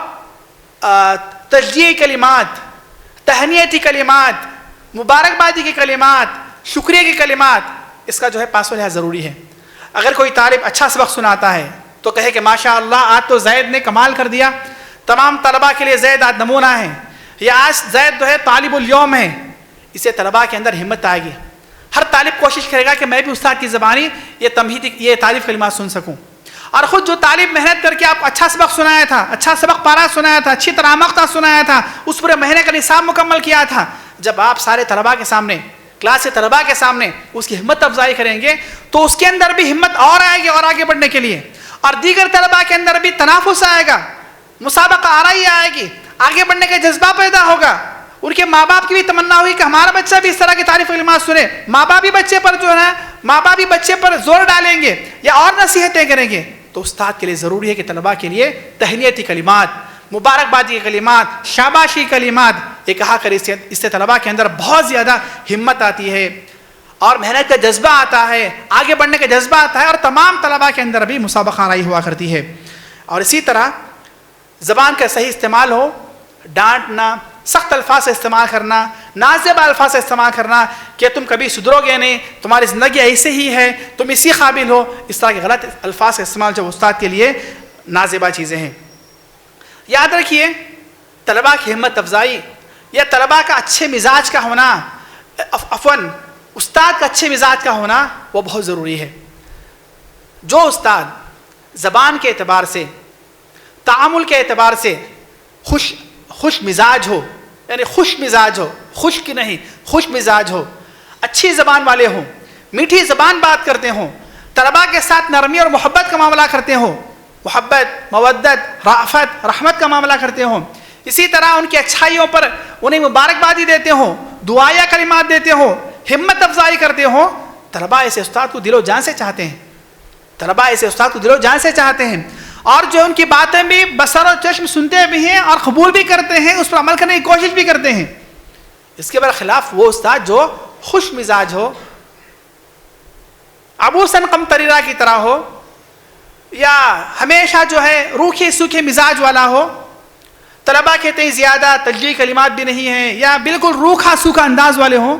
Speaker 3: تشجیعی کلمات، تہنیتی کلمات، مبارکبادی کے کلمات، شکریہ کے کلمات، اس کا جو ہے پاس و لحاظ ضروری ہے. اگر کوئی طالب اچھا سبق سناتا ہے تو کہے کہ ماشاء اللہ آج تو زید نے کمال کر دیا. تمام طلباء کے لیے زید آج نمونہ ہے، یا آج زید جو ہے طالب الیوم ہے. اسے طلباء کے اندر ہمت آئے گی. ہر طالب کوشش کرے گا کہ میں بھی استاد کی زبانی یہ تعریف کلمات سن سکوں. اور خود جو طالب محنت کر کے آپ اچھا سبق سنایا تھا، اچھا سبق پارا سنایا تھا، اچھی طرح آموختہ سنایا تھا، اس پورے مہینے کا نصاب مکمل کیا تھا، جب آپ سارے طلباء کے سامنے، کلاس کے طلباء کے سامنے اس کی ہمت افزائی کریں گے تو اس کے اندر بھی ہمت اور آئے گی اور آگے بڑھنے کے لیے. اور دیگر طلباء کے اندر بھی تنافس آئے گا، مسابقہ آرائی آئے گی، آگے بڑھنے کا جذبہ پیدا ہوگا. ان کے ماں باپ کی بھی تمنا ہوئی کہ ہمارا بچہ بھی اس طرح کی تعریف کلمات سنے. ماں باپ بھی بچے پر زور ڈالیں گے یا اور نصیحتیں کریں گے. تو استاد کے لیے ضروری ہے کہ طلباء کے لیے تہنیتی کلمات، مبارکبادی کے کلمات، شاباشی کلمات یہ کہا کر، اس سے طلباء کے اندر بہت زیادہ ہمت آتی ہے اور محنت کا جذبہ آتا ہے، آگے بڑھنے کا جذبہ آتا ہے، اور تمام طلباء کے اندر بھی مسابقہ آرائی ہوا کرتی ہے. اور اسی طرح زبان کا صحیح استعمال ہو، ڈانٹنا، سخت الفاظ سے استعمال کرنا، نازیبا الفاظ سے استعمال کرنا کہ تم کبھی سدھرو گے نہیں، تمہاری زندگی ایسے ہی ہے، تم اسی قابل ہو، اس طرح کے غلط الفاظ کا استعمال جو استاد کے لیے نازیبا چیزیں ہیں. یاد رکھیے طلباء کی ہمت افزائی یا طلباء کا اچھے مزاج کا ہونا، استاد کا اچھے مزاج کا ہونا وہ بہت ضروری ہے. جو استاد زبان کے اعتبار سے، تعامل کے اعتبار سے خوش مزاج ہو، یعنی خوش مزاج ہو، خشک نہیں، خوش مزاج ہو، اچھی زبان والے ہوں، میٹھی زبان بات کرتے ہوں، طلباء کے ساتھ نرمی اور محبت کا معاملہ کرتے ہوں، محبت، مودت، رافت، رحمت کا معاملہ کرتے ہوں، اسی طرح ان کی اچھائیوں پر انہیں مبارکبادی دیتے ہوں، دعائیا کلمات دیتے ہوں، ہمت افزائی کرتے ہوں، طلباء ایسے استاد کو دل و جان سے چاہتے ہیں. طلباء ایسے استاد کو دل و جان سے چاہتے ہیں اور جو ان کی باتیں بھی بصر و چشم سنتے بھی ہیں اور قبول بھی کرتے ہیں، اس پر عمل کرنے کی کوشش بھی کرتے ہیں. اس کے برخلاف وہ استاد جو خوش مزاج ہو، ابوسن قمطریرہ کی طرح ہو، یا ہمیشہ جو ہے روکھے سوکھے مزاج والا ہو، طلباء کہتے ہیں زیادہ تجلیل کلمات بھی نہیں ہیں، یا بالکل روکھا سوکھا انداز والے ہوں،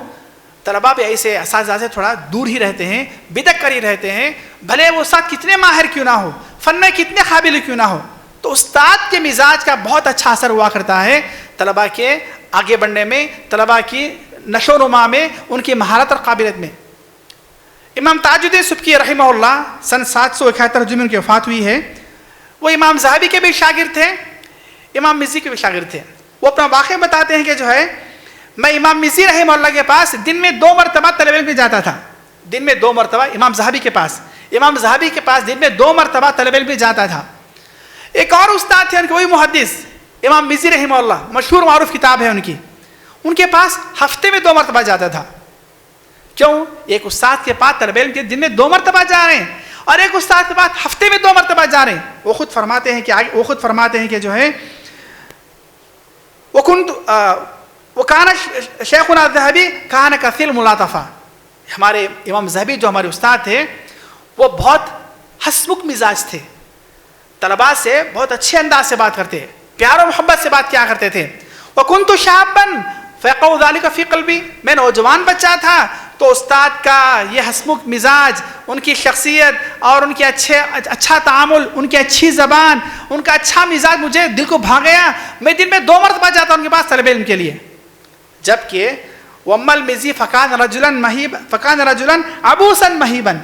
Speaker 3: طلباء بھی ایسے اساتذہ سے تھوڑا دور ہی رہتے ہیں، بدک کر ہی رہتے ہیں، بھلے وہ استاد کتنے ماہر کیوں نہ ہو، فن میں کتنے قابل کیوں نہ ہو۔ تو استاد کے مزاج کا بہت اچھا اثر ہوا کرتا ہے طلباء کے آگے بڑھنے میں، طلباء کی نشو و نما میں، ان کی مہارت اور قابلیت میں۔ امام تاج الدین سبکی رحمہ اللہ سن 771 میں ان کی وفات ہوئی ہے۔ وہ امام ذہبی کے بھی شاگرد تھے، امام مزی کے بھی شاگرد تھے۔ وہ اپنا واقعہ بتاتے ہیں کہ جو ہے میں امام مزی رحمہ اللہ کے پاس دن میں 2 مرتبہ طلب علم میں جاتا تھا، دن میں 2 مرتبہ امام ذہبی کے پاس، امام ذہبی کے پاس دن میں 2 مرتبہ طلب علم میں جاتا تھا۔ ایک اور استاد تھے ان کے، وہی محدث امام مزی رحمہ اللہ، مشہور معروف کتاب ہے ان کی، ان کے پاس ہفتے میں 2 مرتبہ جاتا تھا۔ کیوں؟ ایک استاد کے پاس طلب علم کے دن میں 2 مرتبہ جا رہے ہیں، اور ایک استاد کے پاس ہفتے میں 2 مرتبہ جا رہے ہیں۔ وہ خود فرماتے ہیں کہ جو ہے وَكَانَ شیخنا الذہبی كَانَ كَثِيرَ الْمُلَاطَفَةِ، ہمارے امام ذہبی جو ہمارے استاد تھے وہ بہت ہنسمکھ مزاج تھے، طلباء سے بہت اچھے انداز سے بات کرتے، پیار و محبت سے بات کیا کرتے تھے۔ وَكُنْتُ شَابًا فَيَقَعُ ذَلِكَ فِي قَلْبِي، میں نوجوان بچہ تھا تو استاد کا یہ ہنسمکھ مزاج، ان کی شخصیت اور ان کے اچھا تعامل، ان کی اچھی زبان، ان کا اچھا مزاج مجھے دل کو بھا گیا۔ میں دن میں 2 مرتبہ جاتا ہوں ان کے پاس طلب علم کے لیے۔ جبکہ وَأَمَّا الْمِزِّي فَكَانَ رَجُلًا عَبُوسًا مَهِيبًا،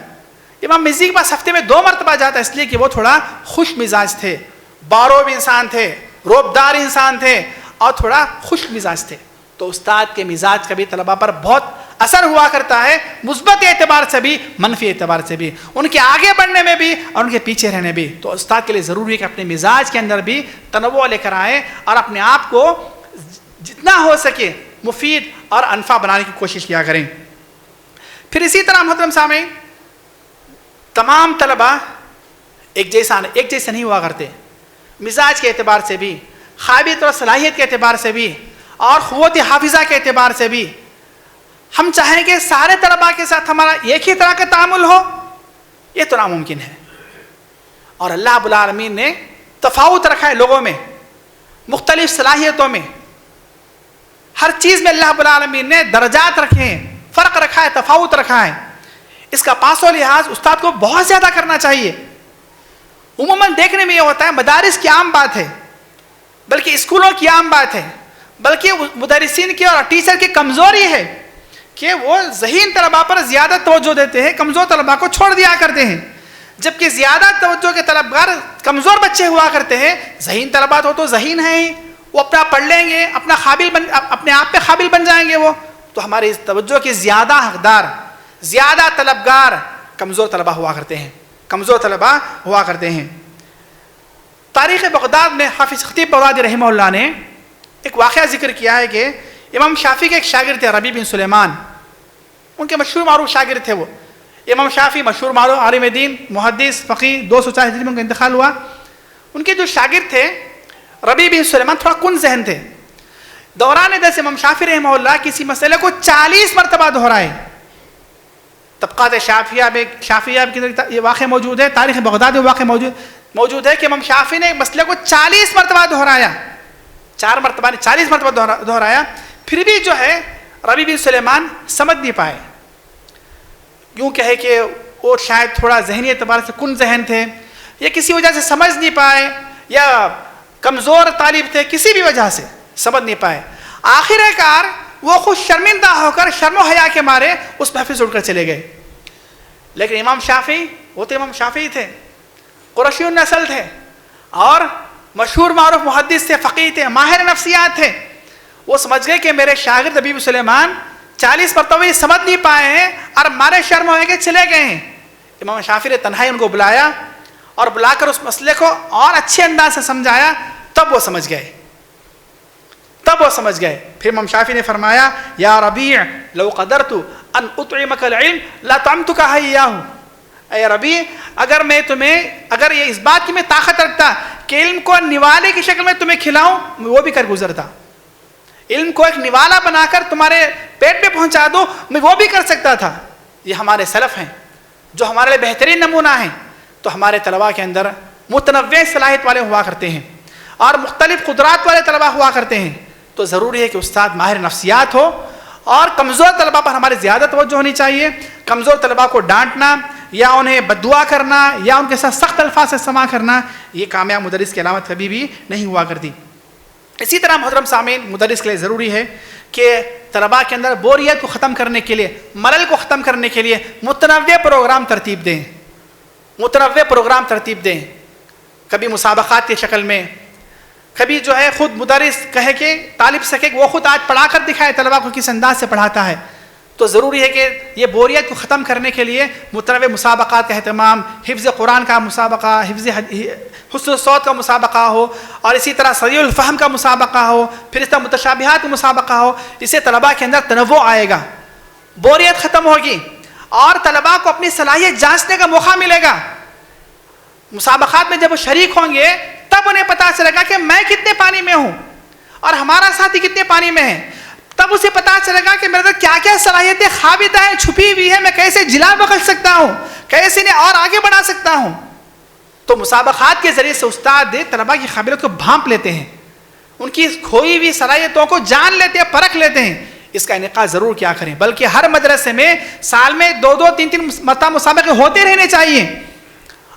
Speaker 3: امام مزی کے پاس ہفتے میں 2 مرتبہ جاتا اس لیے کہ وہ تھوڑا خوش مزاج تھے، باروب انسان تھے، روبدار انسان تھے، اور تھوڑا خوش مزاج تھے۔ تو استاد کے مزاج کا بھی طلباء پر بہت اثر ہوا کرتا ہے، مثبت اعتبار سے بھی منفی اعتبار سے بھی، ان کے آگے بڑھنے میں بھی اور ان کے پیچھے رہنے بھی۔ تو استاد کے لیے ضروری ہے کہ اپنے مزاج کے اندر بھی تنوع لے کر آئیں اور اپنے آپ کو جتنا ہو سکے مفید اور انفع بنانے کی کوشش کیا کریں۔ پھر اسی طرح محترم سامعین، تمام طلباء ایک جیسا نہیں ہوا کرتے، مزاج کے اعتبار سے بھی، قابلیت اور صلاحیت کے اعتبار سے بھی، اور قوت حافظہ کے اعتبار سے بھی۔ ہم چاہیں کہ سارے طلباء کے ساتھ ہمارا ایک ہی طرح کا تعامل ہو، یہ تو ناممکن ہے۔ اور اللہ رب العالمین نے تفاوت رکھا ہے لوگوں میں، مختلف صلاحیتوں میں، ہر چیز میں اللہ رب العالمین نے درجات رکھے ہیں، فرق رکھا ہے، تفاوت رکھا ہے۔ اس کا پاس و لحاظ استاد کو بہت زیادہ کرنا چاہیے۔ عموماً دیکھنے میں یہ ہوتا ہے، مدارس کی عام بات ہے، بلکہ اسکولوں کی عام بات ہے، بلکہ مدرسین کی اور ٹیچر کی کمزوری ہے کہ وہ ذہین طلباء پر زیادہ توجہ دیتے ہیں، کمزور طلباء کو چھوڑ دیا کرتے ہیں۔ جبکہ زیادہ توجہ کے طلبگار کمزور بچے ہوا کرتے ہیں، ذہین طلباء تو ذہین ہیں ہی، وہ اپنا پڑھ لیں گے، اپنے آپ پہ قابل بن جائیں گے وہ۔ تو ہماری توجہ کے زیادہ حقدار، زیادہ طلبگار کمزور طلباء ہوا کرتے ہیں۔ تاریخ بغداد میں حافظ خطیب بغدادی رحمہ اللہ نے ایک واقعہ ذکر کیا ہے کہ امام شافعی کے ایک شاگرد تھے ربیع بن سلیمان، ان کے مشہور معروف شاگرد تھے وہ۔ امام شافعی مشہور معروف عالم دین، محدث، فقیہ، 204 ہجری میں ان کا انتقال ہوا۔ ان کے جو شاگرد تھے ربیع بن سلیمان تھوڑا کن ذہن تھے۔ دوران درس امام شافعی رحمہ اللہ کسی مسئلے کو 40 مرتبہ دہرائے۔ طبقات شافعیہ کی یہ واقعہ موجود ہے، تاریخ بغداد میں واقعہ موجود ہے کہ امام شافعی نے مسئلے کو 40 مرتبہ دہرایا، 4 مرتبہ نہیں 40 مرتبہ دہرایا، پھر بھی جو ہے ربیع بن سلیمان سمجھ نہیں پائے۔ یوں کہے کہ وہ شاید تھوڑا ذہنی اعتبار سے کن ذہن تھے، یا کسی وجہ سے سمجھ نہیں پائے، یا کمزور طالب تھے، کسی بھی وجہ سے سمجھ نہیں پائے۔ آخر کار وہ خود شرمندہ ہو کر شرم و حیا کے مارے اس محفل سے اٹھ کر چلے گئے۔ لیکن امام شافعی، وہ تو امام شافعی تھے، قرشی النسل تھے، اور مشہور معروف محدث تھے، فقیہ تھے، ماہر نفسیات تھے۔ وہ سمجھ گئے کہ میرے شاگرد ربیع بن سلیمان 40 مرتبہ یہ سمجھ نہیں پائے ہیں اور مارے شرم ہوئے کہ چلے گئے ہیں۔ امام شافعی نے تنہائی ان کو بلایا اور بلا کر اس مسئلے کو اور اچھے انداز سے سمجھایا، تب وہ سمجھ گئے۔ پھر امام شافعی نے فرمایا، یا ربیع لو قدرت ان اطعمک العلم لطعمتک حیاہ، اے ربیع اگر یہ اس بات کی میں طاقت رکھتا کہ علم کو نوالے کی شکل میں تمہیں کھلاؤں، وہ بھی کر گزرتا۔ علم کو ایک نوالا بنا کر تمہارے پیٹ پہ پہنچا دو، میں وہ بھی کر سکتا تھا۔ یہ ہمارے سلف ہیں جو ہمارے لیے بہترین نمونہ ہیں۔ تو ہمارے طلباء کے اندر متنوع صلاحیت والے ہوا کرتے ہیں اور مختلف قدرات والے طلباء ہوا کرتے ہیں، تو ضروری ہے کہ استاد ماہر نفسیات ہو، اور کمزور طلباء پر ہمارے زیادہ توجہ ہونی چاہیے۔ کمزور طلباء کو ڈانٹنا یا انہیں بددعا کرنا یا ان کے ساتھ سخت الفاظ سے سماع کرنا، یہ کامیاب مدرس کی علامت کبھی بھی نہیں ہوا کرتی۔ اسی طرح محترم سامعین، مدرس کے لیے ضروری ہے کہ طلباء کے اندر بوریت کو ختم کرنے کے لیے، ملل کو ختم کرنے کے لیے متنوع پروگرام ترتیب دیں، متنوع پروگرام ترتیب دیں۔ کبھی مسابقات کی شکل میں، کبھی جو ہے خود مدرس کہے کہ طالب سے کہ وہ خود آج پڑھا کر دکھائے طلباء کو کس انداز سے پڑھاتا ہے۔ تو ضروری ہے کہ یہ بوریت کو ختم کرنے کے لیے متنوع مسابقات کا اہتمام، حفظ قرآن کا مسابقہ، حسن الصوت کا مسابقہ ہو، اور اسی طرح سریع الفہم کا مسابقہ ہو، پھر اس طرح متشابہات کا مسابقہ ہو۔ اس سے طلباء کے اندر تنوع آئے گا، بوریت ختم ہوگی، اور طلباء کو اپنی صلاحیت جانچنے کا موقع ملے گا۔ مسابقات میں جب وہ شریک ہوں گے تب انہیں پتہ چلے گا کہ میں کتنے پانی میں ہوں اور ہمارا ساتھی کتنے پانی میں ہے۔ تب اسے پتہ چلے گا کہ میرے اندر کیا کیا صلاحیتیں خابطہ ہیں، چھپی ہوئی ہیں، میں کیسے جلا بخش سکتا ہوں، کیسے انہیں اور آگے بڑھا سکتا ہوں۔ تو مسابقات کے ذریعے سے استاد طلباء کی قابلیت کو بھانپ لیتے ہیں، ان کی کھوئی ہوئی صلاحیتوں کو جان لیتے ہیں، پرکھ لیتے ہیں۔ اس کا انعقاد ضرور کیا کریں، بلکہ ہر مدرسے میں سال میں 2 3 مرتبہ مسابقے ہوتے رہنے چاہیے،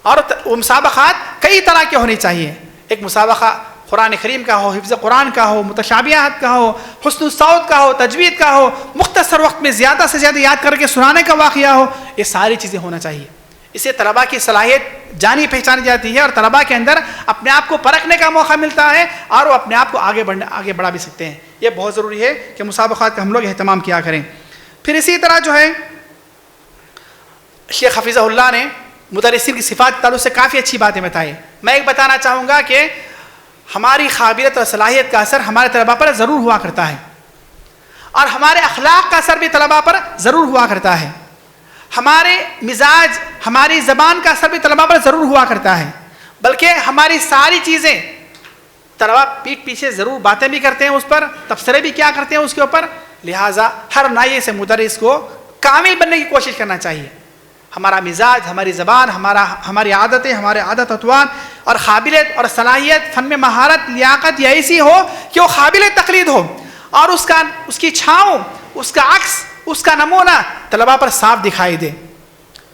Speaker 3: اور وہ مسابقات کئی طرح کے ہونے چاہیے۔ ایک مسابقہ قرآن کریم کا ہو، حفظ قرآن کا ہو، متشابہات کا ہو، حسن الصوت کا ہو، تجوید کا ہو، مختصر وقت میں زیادہ سے زیادہ یاد کر کے سنانے کا واقعہ ہو، یہ ساری چیزیں ہونا چاہیے۔ اس سے طلباء کی صلاحیت جانی پہچانی جاتی ہے، اور طلباء کے اندر اپنے آپ کو پرکھنے کا موقع ملتا ہے، اور وہ اپنے آپ کو آگے بڑھا بھی سکتے ہیں۔ یہ بہت ضروری ہے کہ مسابقات کا ہم لوگ اہتمام کیا کریں۔ پھر اسی طرح جو ہے شیخ حفیظہ اللہ نے مدرسین کی صفات کے تعلق سے کافی اچھی باتیں بتائی۔ میں ایک بتانا چاہوں گا کہ ہماری قابلیت اور صلاحیت کا اثر ہمارے طلباء پر ضرور ہوا کرتا ہے، اور ہمارے اخلاق کا اثر بھی طلباء پر ضرور ہوا کرتا ہے، ہمارے مزاج، ہماری زبان کا اثر بھی طلباء پر ضرور ہوا کرتا ہے، بلکہ ہماری ساری چیزیں طلباء پیٹھ پیچھے ضرور باتیں بھی کرتے ہیں، اس پر تبصرے بھی کیا کرتے ہیں اس کے اوپر۔ لہٰذا ہر ناحیے سے مدرس کو کامل بننے کی کوشش کرنا چاہیے۔ ہمارا مزاج، ہماری زبان، ہماری عادتیں، ہمارے عادت اطوار اور قابلیت اور صلاحیت، فن میں مہارت، لیاقت یہ ایسی ہو کہ وہ قابل تقلید ہو، اور اس کی چھاؤں، اس کا عکس، اس کا نمونہ طلباء پر صاف دکھائی دے۔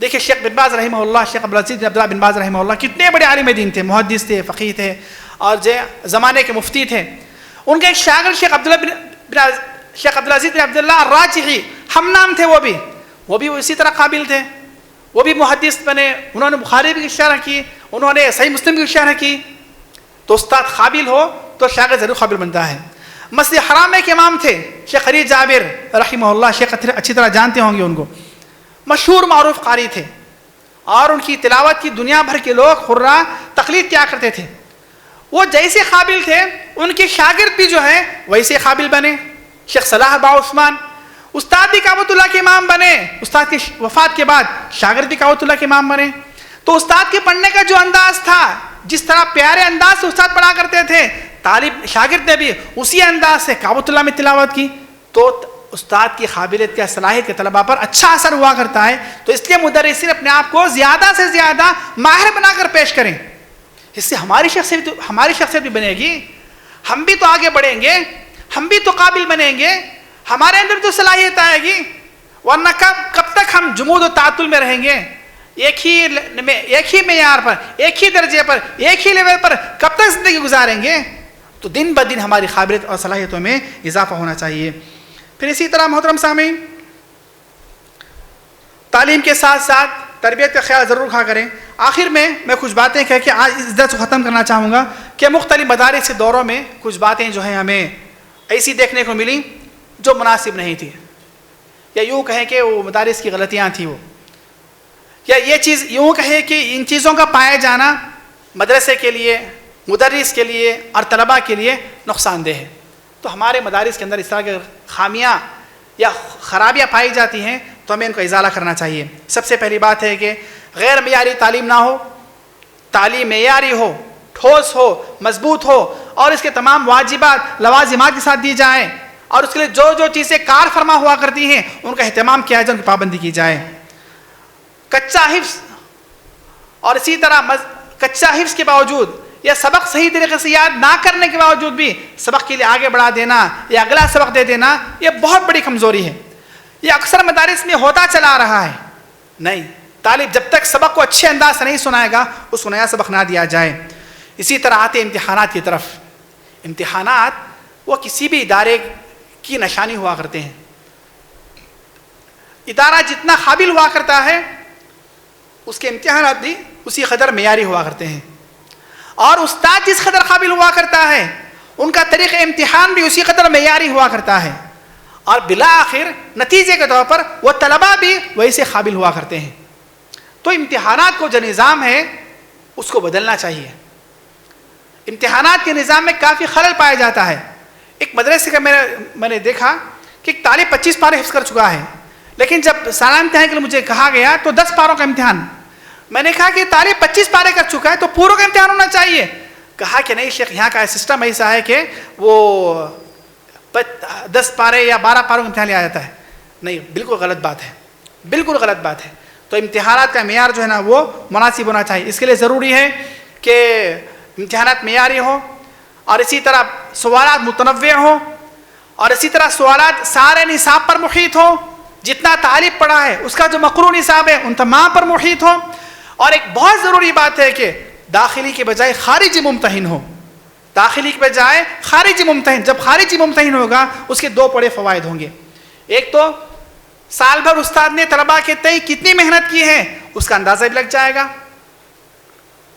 Speaker 3: دیکھیں شیخ بن باز رحمہ اللہ، شیخ عبدالعزیز بن عبداللہ بن باز رحمہ اللہ کتنے بڑے عالم دین تھے، محدث تھے، فقیہ تھے، اور زمانے کے مفتی تھے۔ ان کے ایک شاگرد شیخ عبدالعزیز بن عبداللہ الراجحی ہم نام تھے، وہ بھی اسی طرح قابل تھے، وہ بھی محدث بنے، انہوں نے بخاری کی شرح کی، انہوں نے صحیح مسلم کی شرح کی۔ تو استاد قابل ہو تو شاگرد ضرور قابل بنتا ہے۔ مسجد حرام کے امام تھے شیخ خلیل جابر رحمہ اللہ، شیخ اچھی طرح جانتے ہوں گے ان کو، مشہور معروف قاری تھے، اور ان کی تلاوت کی دنیا بھر کے لوگ قراء تقلید کیا کرتے تھے۔ وہ جیسے قابل تھے ان کے شاگرد بھی جو ہے ویسے قابل بنے۔ شیخ صلاح با عثمان استاد بھی کعبۃ اللہ کے امام بنے، استاد کی وفات کے بعد شاگرد بھی کعبۃ اللہ کے امام بنے۔ تو استاد کے پڑھنے کا جو انداز تھا، جس طرح پیارے انداز سے استاد پڑھا کرتے تھے، طالب شاگرد نے بھی اسی انداز سے کعبۃ اللہ میں تلاوت کی، تو استاد کی قابلیت یا صلاحیت کے طلباء پر اچھا اثر ہوا کرتا ہے۔ تو اس لیے مدرسین اپنے آپ کو زیادہ سے زیادہ ماہر بنا کر پیش کریں، اس سے ہماری شخصیت بھی بنے گی، ہم بھی تو آگے بڑھیں گے، ہم بھی تو قابل بنیں گے، ہمارے اندر تو صلاحیت آئے گی۔ ورنہ کب تک ہم جمود و تعطل میں رہیں گے، ایک ہی معیار پر، ایک ہی درجے پر، ایک ہی لیول پر کب تک زندگی گزاریں گے؟ تو دن بدن ہماری قابلیت اور صلاحیتوں میں اضافہ ہونا چاہیے۔ پھر اسی طرح محترم سامعین، تعلیم کے ساتھ ساتھ تربیت کا خیال ضرور رکھا کریں۔ آخر میں کچھ باتیں کہہ کے آج اس درس کو ختم کرنا چاہوں گا کہ مختلف مدارس کے دوروں میں کچھ باتیں جو ہیں ہمیں ایسی دیکھنے کو ملی جو مناسب نہیں تھی، یا یوں کہیں کہ وہ مدارس کی غلطیاں تھیں، یا یہ چیز یوں کہیں کہ ان چیزوں کا پایا جانا مدرسے کے لیے، مدرس کے لیے اور طلباء کے لیے نقصان دہ ہے۔ تو ہمارے مدارس کے اندر اس طرح کے خامیاں یا خرابیاں پائی جاتی ہیں تو ہمیں ان کو ازالہ کرنا چاہیے۔ سب سے پہلی بات ہے کہ غیر معیاری تعلیم نہ ہو، تعلیم معیاری ہو، ٹھوس ہو، مضبوط ہو، اور اس کے تمام واجبات لوازمات کے ساتھ دی جائیں۔ اور اس کے لیے جو جو چیزیں کار فرما ہوا کرتی ہیں ان کا اہتمام کیا جائے، ان کی پابندی کی جائے. کچا حفظ اور اسی طرح کچا حفظ کے باوجود یا سبق صحیح طریقے سے یاد نہ کرنے کے باوجود بھی سبق کے لیے آگے بڑھا دینا یا اگلا سبق دے دینا، یہ بہت بڑی کمزوری ہے. یہ اکثر مدارس میں ہوتا چلا آ رہا ہے. نہیں، طالب جب تک سبق کو اچھے انداز سے نہیں سنائے گا اس کو نیا سبق نہ دیا جائے. اسی طرح آتے امتحانات کی طرف. امتحانات وہ کسی بھی ادارے کی نشانی ہوا کرتے ہیں. ادارہ جتنا قابل ہوا کرتا ہے اس کے امتحانات بھی اسی قدر معیاری ہوا کرتے ہیں، اور استاد جس قدر قابل ہوا کرتا ہے ان کا طریقہ امتحان بھی اسی قدر معیاری ہوا کرتا ہے، اور بالآخر نتیجے کے طور پر وہ طلباء بھی ویسے قابل ہوا کرتے ہیں. تو امتحانات کو جو نظام ہے اس کو بدلنا چاہیے. امتحانات کے نظام میں کافی خلل پایا جاتا ہے. ایک مدرسے کا میں نے دیکھا کہ ایک طالب 25 پارے حفظ کر چکا ہے، لیکن جب سالانہ امتحان کے لیے مجھے کہا گیا تو 10 پاروں کا امتحان. میں نے کہا کہ طالب 25 پارے کر چکا ہے تو پوروں کا امتحان ہونا چاہیے. کہا کہ نہیں شیخ، یہاں کا سسٹم ایسا ہے کہ وہ 10 پارے یا 12 پاروں کا امتحان لیا جاتا ہے. نہیں، بالکل غلط بات ہے، بالکل غلط بات ہے. تو امتحانات کا معیار جو ہے نا وہ مناسب ہونا چاہیے. اس کے لیے ضروری ہے کہ امتحانات معیاری ہوں، اور اسی طرح سوالات متنوع ہوں، اور اسی طرح سوالات سارے نصاب پر محیط ہوں. جتنا طالب پڑھا ہے اس کا جو مقرون نصاب ہے ان تمام پر محیط ہو. اور ایک بہت ضروری بات ہے کہ داخلی کے بجائے خارجی ممتحن ہو. داخلی کے بجائے خارجی ممتحن. جب خارجی ممتحن ہوگا اس کے 2 بڑے فوائد ہوں گے. ایک تو سال بھر استاد نے طلباء کے تئیں کتنی محنت کی ہے اس کا اندازہ بھی لگ جائے گا،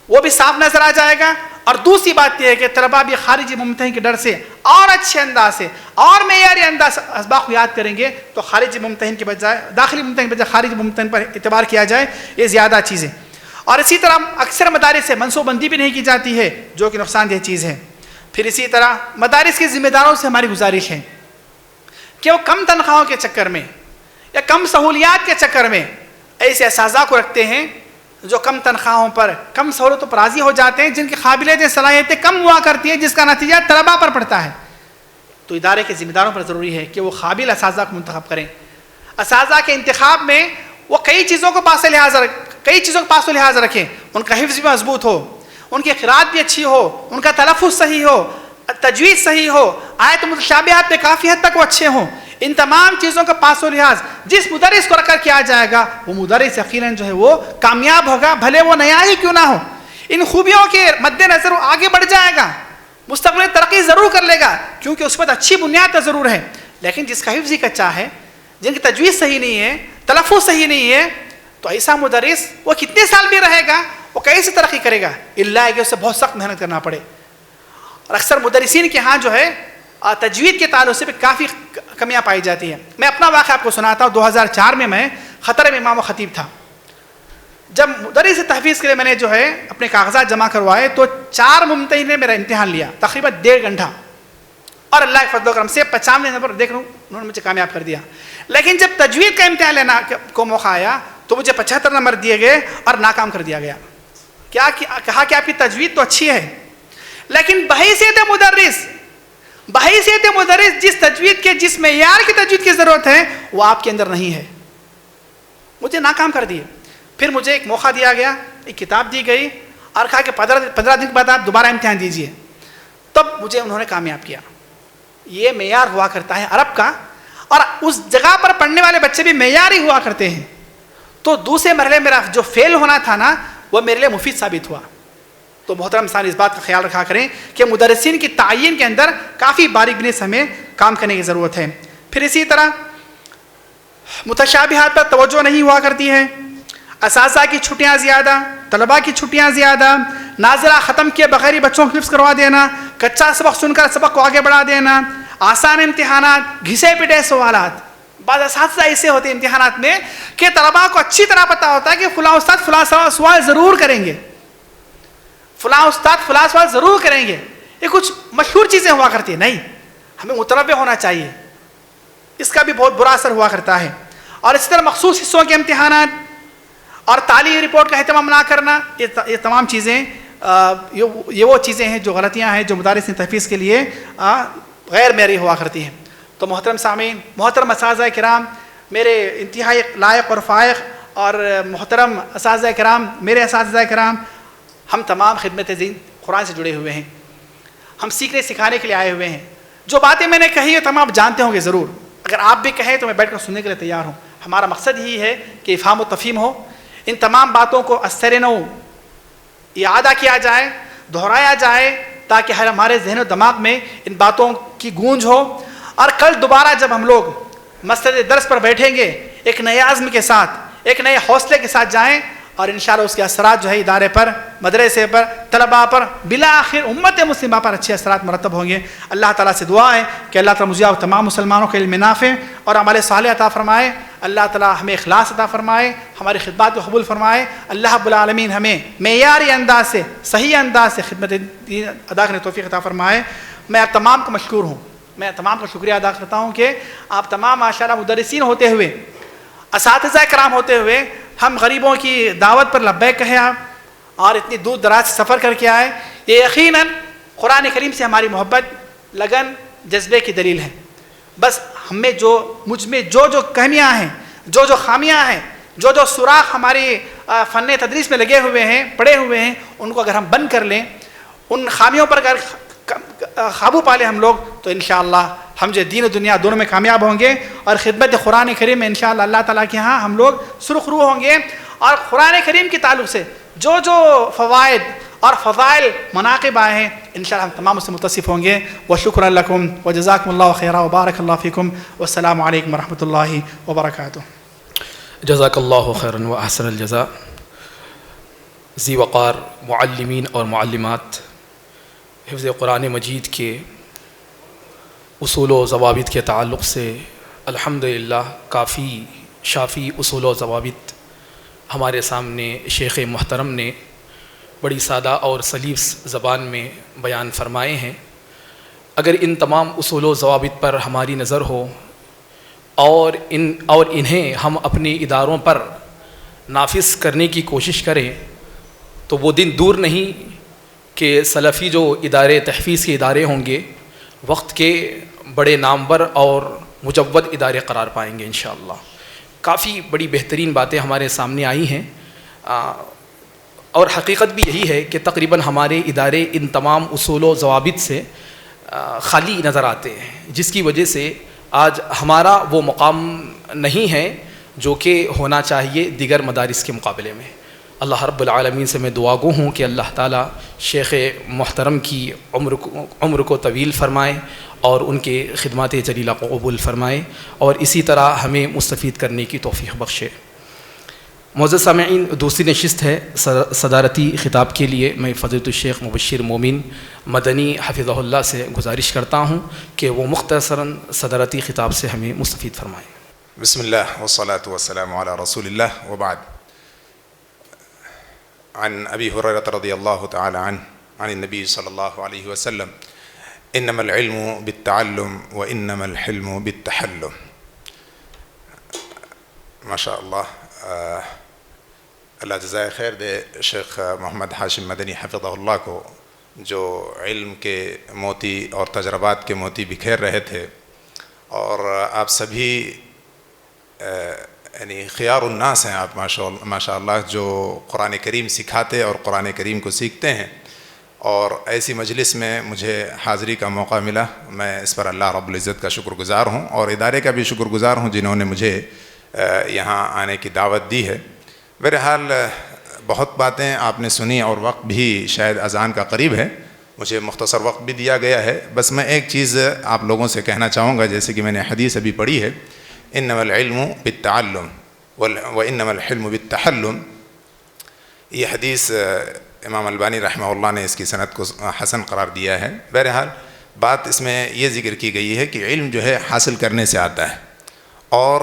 Speaker 3: وہ بھی صاف نظر آ جائے گا. اور دوسری بات یہ ہے کہ طلباء بھی خارجی ممتحن کے ڈر سے اور اچھے انداز سے اور معیاری انداز سے اسباق کو یاد کریں گے. تو خارجی ممتحن کے بجائے داخلی ممتحن کے بجائے خارجی ممتحن پر اعتبار کیا جائے، یہ زیادہ چیز ہے. اور اسی طرح اکثر مدارس سے منصوبہ بندی بھی نہیں کی جاتی ہے جو کہ نقصان دہ چیز ہے. پھر اسی طرح مدارس کے ذمہ داروں سے ہماری گزارش ہے کہ وہ کم تنخواہوں کے چکر میں یا کم سہولیات کے چکر میں ایسے اساتذہ کو رکھتے ہیں جو کم تنخواہوں پر کم سہولتوں پر راضی ہو جاتے ہیں، جن کی قابلیتیں صلاحیتیں کم ہوا کرتی ہیں، جس کا نتیجہ طلباء پر پڑتا ہے. تو ادارے کے ذمہ داروں پر ضروری ہے کہ وہ قابل اساتذہ کو منتخب کریں. اساتذہ کے انتخاب میں وہ کئی چیزوں کو پاس و لحاظ رکھیں. ان کا حفظ بھی مضبوط ہو، ان کی قراءت بھی اچھی ہو، ان کا تلفظ صحیح ہو، تجوید صحیح ہو، آیت متشابہات پہ کافی حد تک وہ اچھے ہوں. ان تمام چیزوں کا پاس و لحاظ جس مدرس کو رکھ کر کیا جائے گا وہ مدرس یقیناً جو ہے وہ کامیاب ہوگا، بھلے وہ نیا ہی کیوں نہ ہو. ان خوبیوں کے مد نظر وہ آگے بڑھ جائے گا، مستقبل ترقی ضرور کر لے گا، کیونکہ اس پر اچھی بنیاد تو ضرور ہے. لیکن جس کا حفظ ہی کچا ہے، جن کی تجوید صحیح نہیں ہے، تلفظ صحیح نہیں ہے، تو ایسا مدرس وہ کتنے سال بھی رہے گا، وہ کیسے ترقی کرے گا؟ اللہ ہے کہ اسے بہت سخت محنت کرنا پڑے. اور اکثر مدرسین کے ہاں جو ہے تجوید کے تعلق سے بھی کافی کمیاں پائی جاتی ہیں. میں اپنا واقعہ آپ کو سناتا ہوں. 2004 میں خطر میں امام و خطیب تھا. جب مدرس تحفیظ کے لیے میں نے جو ہے اپنے کاغذات جمع کروائے تو 4 ممتحن نے میرا امتحان لیا، تقریباً 1.5 گھنٹہ، اور اللہ کے فضل و کرم سے 95 نمبر دیکھ رہا ہوں انہوں نے مجھے کامیاب کر دیا. لیکن جب تجوید کا امتحان لینا کو موقع آیا تو مجھے 75 نمبر دیے گئے اور ناکام کر دیا گیا. کہا کہ آپ کی تجوید تو اچھی ہے، لیکن بحیثیت مدرس جس تجوید کے جس معیار کی تجوید کی ضرورت ہے وہ آپ کے اندر نہیں ہے. مجھے ناکام کر دیے. پھر مجھے ایک موقع دیا گیا، ایک کتاب دی گئی اور کہا کہ 15 دن کے بعد آپ دوبارہ امتحان دیجئے. تب مجھے انہوں نے کامیاب کیا. یہ معیار ہوا کرتا ہے عرب کا، اور اس جگہ پر پڑھنے والے بچے بھی معیاری ہوا کرتے ہیں. تو دوسرے مرحلے میں میرا جو فیل ہونا تھا نا وہ میرے لیے مفید ثابت ہوا. تو محترم سان اس بات کا خیال رکھا کریں کہ مدرسین کی تعین کے اندر کافی باریک بینی سے ہمیں کام کرنے کی ضرورت ہے. پھر اسی طرح متشابہات پر توجہ نہیں ہوا کرتی ہے. اساتذہ کی چھٹیاں زیادہ، طلباء کی چھٹیاں زیادہ، ناظرہ ختم کیے بغیر ہی بچوں کو حفظ کروا دینا، کچا سبق سن کر سبق کو آگے بڑھا دینا، آسان امتحانات، گھسے پٹے سوالات. بعض اساتذہ ایسے ہوتے ہیں امتحانات میں کہ طلباء کو اچھی طرح پتہ ہوتا ہے کہ فلاں استاد فلاں سوال ضرور کریں گے، فلاں استاد فلاں سوال ضرور کریں گے. یہ کچھ مشہور چیزیں ہوا کرتی ہیں. نہیں، ہمیں متنوع ہونا چاہیے. اس کا بھی بہت برا اثر ہوا کرتا ہے. اور اسی طرح مخصوص حصوں کے امتحانات اور تعلیمی رپورٹ کا اہتمام نہ کرنا، یہ تمام چیزیں یہ وہ چیزیں ہیں جو غلطیاں ہیں جو مدارس تحفیظ کے لیے غیر معیاری ہوا کرتی ہیں. تو محترم سامعین، محترم اساتذہ کرام، میرے انتہائی لائق اور فائق اور محترم اساتذہ کرام، میرے اساتذہ کرام، ہم تمام خدمت دین قرآن سے جڑے ہوئے ہیں، ہم سیکھنے سکھانے کے لیے آئے ہوئے ہیں۔ جو باتیں میں نے کہی ہیں تمام آپ جانتے ہوں گے ضرور، اگر آپ بھی کہیں تو میں بیٹھ کر سننے کے لیے تیار ہوں۔ ہمارا مقصد یہی ہے کہ افہام و تفہیم ہو، ان تمام باتوں کو اثر نو اعادہ کیا جائے، دہرایا جائے، تاکہ ہمارے ذہن و دماغ میں ان باتوں کی گونج ہو، اور کل دوبارہ جب ہم لوگ مسجد درس پر بیٹھیں گے ایک نئے عزم کے ساتھ، ایک نئے حوصلے کے ساتھ جائیں، اور انشاءاللہ اس کے اثرات جو ہے ادارے پر، مدرسے پر، طلباء پر، بالآخر امت مسلمہ پر اچھے اثرات مرتب ہوں گے۔ اللہ تعالیٰ سے دعا ہے کہ اللہ تعالیٰ مجھے اور تمام مسلمانوں کے علم نافع اور عمل صالح عطا فرمائے، اللہ تعالیٰ ہمیں اخلاص عطا فرمائے، ہماری خدمات کو قبول فرمائے، اللہ رب العالمین ہمیں معیاری انداز سے، صحیح انداز سے خدمت دین ادا کرنے کی توفیق عطا فرمائے۔ میں آپ تمام کو مشکور ہوں، میں تمام کو شکریہ ادا کرتا ہوں کہ آپ تمام ماشاءاللہ مدرسین ہوتے ہوئے، اساتذہ کرام ہوتے ہوئے، ہم غریبوں کی دعوت پر لبیک کہے آپ، اور اتنی دور دراز سے سفر کر کے آئے، یہ یقیناً قرآن کریم سے ہماری محبت، لگن، جذبے کی دلیل ہے۔ بس ہمیں مجھ میں جو کمیاں ہیں، جو خامیاں ہیں، جو سوراخ ہماری فن تدریس میں لگے ہوئے ہیں، پڑے ہوئے ہیں، ان کو اگر ہم بند کر لیں، ان خامیوں پر اگر قابو پا لیں ہم لوگ، تو انشاءاللہ ہم جو دین و دنیا دونوں میں کامیاب ہوں گے، اور خدمت قرآن کریم میں انشاءاللہ اللہ تعالیٰ کے ہاں ہم لوگ سرخ رو ہوں گے۔ اور قرآن کریم کے تعلق سے جو فوائد اور فضائل مناقب آئے ہیں انشاءاللہ ہم تمام اس سے متصف ہوں گے۔ وشکر لکم وجزاکم اللہ خیرا وبارک اللہ فیکم، والسلام علیکم ورحمۃ اللہ وبرکاتہ۔
Speaker 2: جزاک اللہ خیرا و احسن الجزاء۔ ذی وقار معلمین اور معلمات، حفظ قرآن مجید کے اصول و ضوابط کے تعلق سے الحمدللہ کافی شافی اصول و ضوابط ہمارے سامنے شیخ محترم نے بڑی سادہ اور سلیس زبان میں بیان فرمائے ہیں۔ اگر ان تمام اصول و ضوابط پر ہماری نظر ہو اور انہیں ہم اپنے اداروں پر نافذ کرنے کی کوشش کریں تو وہ دن دور نہیں کہ سلفی جو ادارے تحفیظ کے ادارے ہوں گے وقت کے بڑے نامور اور مجود ادارے قرار پائیں گے انشاءاللہ۔ کافی بڑی بہترین باتیں ہمارے سامنے آئی ہیں، اور حقیقت بھی یہی ہے کہ تقریباً ہمارے ادارے ان تمام اصول و ضوابط سے خالی نظر آتے ہیں، جس کی وجہ سے آج ہمارا وہ مقام نہیں ہے جو کہ ہونا چاہیے دیگر مدارس کے مقابلے میں۔ اللہ رب العالمین سے میں دعا گو ہوں کہ اللہ تعالیٰ شیخ محترم کی عمر کو طویل فرمائے اور ان کے خدمات جلیلہ کو قبول فرمائے، اور اسی طرح ہمیں مستفید کرنے کی توفیق بخشے۔ معزز سامعین، دوسری نشست ہے صدارتی خطاب کے لیے میں فضیلۃ الشیخ مبشر مومن مدنی حفظہ اللہ سے گزارش کرتا ہوں کہ وہ مختصراً صدارتی خطاب سے ہمیں مستفید فرمائیں۔
Speaker 4: بسم اللہ والصلاة والسلام علی رسول اللہ وبعد۔ عن ابی ہریرہ رضی اللہ تعالی عنہ عن النبی صلی اللہ علیہ وسلم انما العلم بالتعلم وانما الحلم بالتحلم۔ ماشاء اللہ، اللہ جزائے خیر دے شیخ محمد ہاشم مدنی حفظہ اللہ کو، جو علم کے موتی اور تجربات کے موتی بکھیر رہے تھے، اور آپ سبھی یعنی خیار الناس ہیں آپ ماشاء اللہ، جو قرآن کریم سکھاتے اور قرآن کریم کو سیکھتے ہیں، اور ایسی مجلس میں مجھے حاضری کا موقع ملا، میں اس پر اللہ رب العزت کا شکر گزار ہوں، اور ادارے کا بھی شکر گزار ہوں جنہوں نے مجھے یہاں آنے کی دعوت دی ہے۔ بہرحال بہت باتیں آپ نے سنی، اور وقت بھی شاید اذان کا قریب ہے، مجھے مختصر وقت بھی دیا گیا ہے۔ بس میں ایک چیز آپ لوگوں سے کہنا چاہوں گا، جیسے کہ میں نے حدیث ابھی پڑھی ہے، انما العلم بالتعلم وانما الحلم بالتحلم۔ یہ حدیث امام البانی رحمہ اللہ نے اس کی سند کو حسن قرار دیا ہے۔ بہرحال بات اس میں یہ ذکر کی گئی ہے کہ علم جو ہے حاصل کرنے سے آتا ہے، اور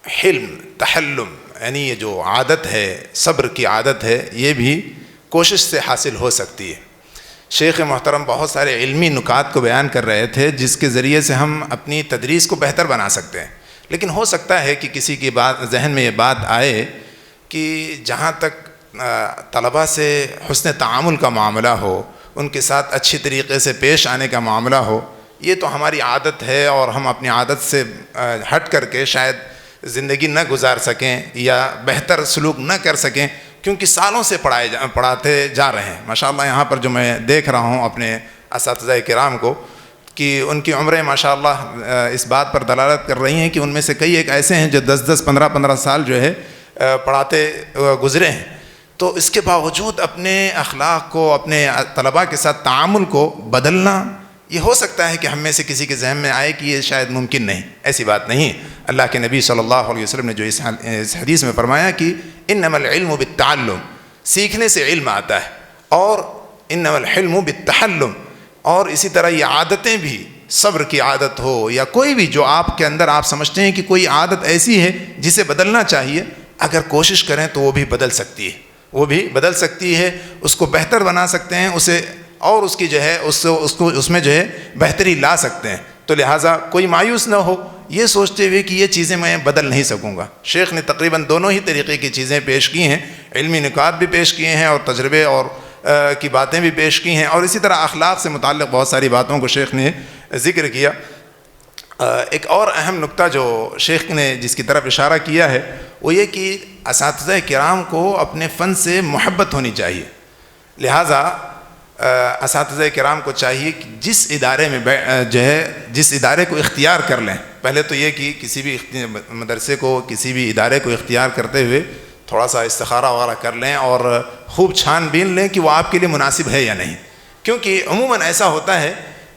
Speaker 4: حلم تحلم یعنی یہ جو عادت ہے، صبر کی عادت ہے، یہ بھی کوشش سے حاصل ہو سکتی ہے۔ شیخ محترم بہت سارے علمی نکات کو بیان کر رہے تھے جس کے ذریعے سے ہم اپنی تدریس کو بہتر بنا سکتے ہیں، لیکن ہو سکتا ہے کہ کسی کی ذہن میں یہ بات آئے کہ جہاں تک طلباء سے حسن تعامل کا معاملہ ہو، ان کے ساتھ اچھی طریقے سے پیش آنے کا معاملہ ہو، یہ تو ہماری عادت ہے اور ہم اپنی عادت سے ہٹ کر کے شاید زندگی نہ گزار سکیں یا بہتر سلوک نہ کر سکیں، کیونکہ سالوں سے پڑھاتے جا رہے ہیں۔ ماشاءاللہ یہاں پر جو میں دیکھ رہا ہوں اپنے اساتذہ کرام کو کہ ان کی عمریں ماشاءاللہ اس بات پر دلالت کر رہی ہیں کہ ان میں سے کئی ایک ایسے ہیں جو 10 15 سال جو ہے پڑھاتے گزرے ہیں، تو اس کے باوجود اپنے اخلاق کو، اپنے طلباء کے ساتھ تعامل کو بدلنا، یہ ہو سکتا ہے کہ ہم میں سے کسی کے ذہن میں آئے کہ یہ شاید ممکن نہیں، ایسی بات نہیں۔ اللہ کے نبی صلی اللہ علیہ وسلم نے جو اس حدیث میں فرمایا کہ انما العلم بالتعلم، سیکھنے سے علم آتا ہے، اور انما الحلم بالتحلم، اور اسی طرح یہ عادتیں بھی، صبر کی عادت ہو یا کوئی بھی جو آپ کے اندر آپ سمجھتے ہیں کہ کوئی عادت ایسی ہے جسے بدلنا چاہیے، اگر کوشش کریں تو وہ بھی بدل سکتی ہے، وہ بھی بدل سکتی ہے، اس کو بہتر بنا سکتے ہیں، اسے اور اس کی جو ہے اس میں جو ہے بہتری لا سکتے ہیں۔ تو لہٰذا کوئی مایوس نہ ہو یہ سوچتے ہوئے کہ یہ چیزیں میں بدل نہیں سکوں گا۔ شیخ نے تقریباً دونوں ہی طریقے کی چیزیں پیش کی ہیں، علمی نکات بھی پیش کیے ہیں اور تجربے اور کی باتیں بھی پیش کی ہیں، اور اسی طرح اخلاق سے متعلق بہت ساری باتوں کو شیخ نے ذکر کیا۔ ایک اور اہم نقطہ جو شیخ نے جس کی طرف اشارہ کیا ہے وہ یہ کہ اساتذہ کرام کو اپنے فن سے محبت ہونی چاہیے، لہٰذا اساتذہ کرام کو چاہیے کہ جس ادارے میں جو ہے جس ادارے کو اختیار کر لیں، پہلے تو یہ کہ کسی بھی مدرسے کو، کسی بھی ادارے کو اختیار کرتے ہوئے تھوڑا سا استخارہ وغیرہ کر لیں اور خوب چھان بین لیں کہ وہ آپ کے لیے مناسب ہے یا نہیں، کیونکہ عموماً ایسا ہوتا ہے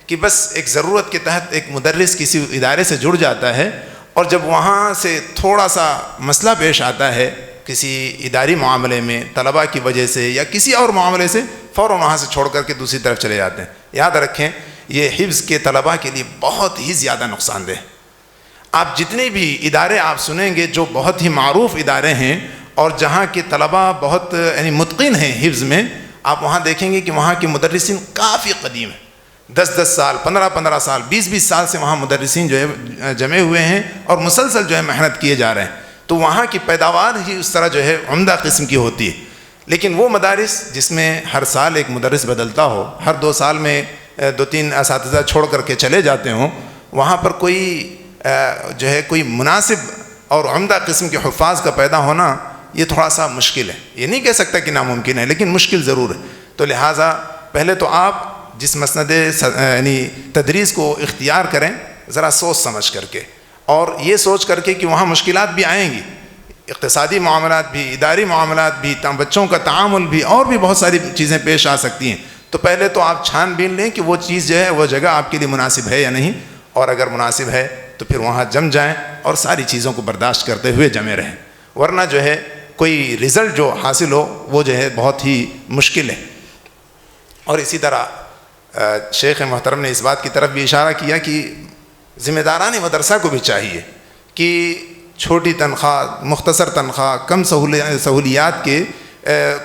Speaker 4: کہ بس ایک ضرورت کے تحت ایک مدرس کسی ادارے سے جڑ جاتا ہے، اور جب وہاں سے تھوڑا سا مسئلہ پیش آتا ہے کسی اداری معاملے میں طلباء کی وجہ سے یا کسی اور معاملے سے، فوراً وہاں سے چھوڑ کر کے دوسری طرف چلے جاتے ہیں۔ یاد رکھیں یہ حفظ کے طلباء کے لیے بہت ہی زیادہ نقصان دہ۔ آپ جتنے بھی ادارے آپ سنیں گے جو بہت ہی معروف ادارے ہیں اور جہاں کے طلباء بہت یعنی متقن ہیں حفظ میں، آپ وہاں دیکھیں گے کہ وہاں کے مدرسین کافی قدیم ہیں، 10 سال، 15 سال، 20 سال سے وہاں مدرسین جو ہے جمے ہوئے ہیں اور مسلسل جو ہے محنت کیے جا رہے ہیں، تو وہاں کی پیداوار ہی اس طرح جو ہے عمدہ قسم کی ہوتی ہے۔ لیکن وہ مدارس جس میں ہر سال ایک مدرس بدلتا ہو، ہر 2 سال میں 2-3 اساتذہ چھوڑ کر کے چلے جاتے ہوں، وہاں پر کوئی جو ہے کوئی مناسب اور عمدہ قسم کے حفاظ کا پیدا ہونا یہ تھوڑا سا مشکل ہے۔ یہ نہیں کہہ سکتا کہ ناممکن ہے، لیکن مشکل ضرور ہے۔ تو لہٰذا پہلے تو آپ جس مسند یعنی تدریس کو اختیار کریں ذرا سوچ سمجھ کر کے، اور یہ سوچ کر کے کہ وہاں مشکلات بھی آئیں گی، اقتصادی معاملات بھی، اداری معاملات بھی، بچوں کا تعامل بھی، اور بھی بہت ساری چیزیں پیش آ سکتی ہیں۔ تو پہلے تو آپ چھان بین لیں کہ وہ چیز جو ہے وہ جگہ آپ کے لیے مناسب ہے یا نہیں، اور اگر مناسب ہے تو پھر وہاں جم جائیں اور ساری چیزوں کو برداشت کرتے ہوئے جمے رہیں، ورنہ جو ہے کوئی رزلٹ جو حاصل ہو وہ جو ہے بہت ہی مشکل ہے۔ اور اسی طرح شیخ محترم نے اس بات کی طرف بھی اشارہ کیا کہ ذمہ داران مدرسہ کو بھی چاہیے کہ چھوٹی تنخواہ، مختصر تنخواہ، کم سہولیات کے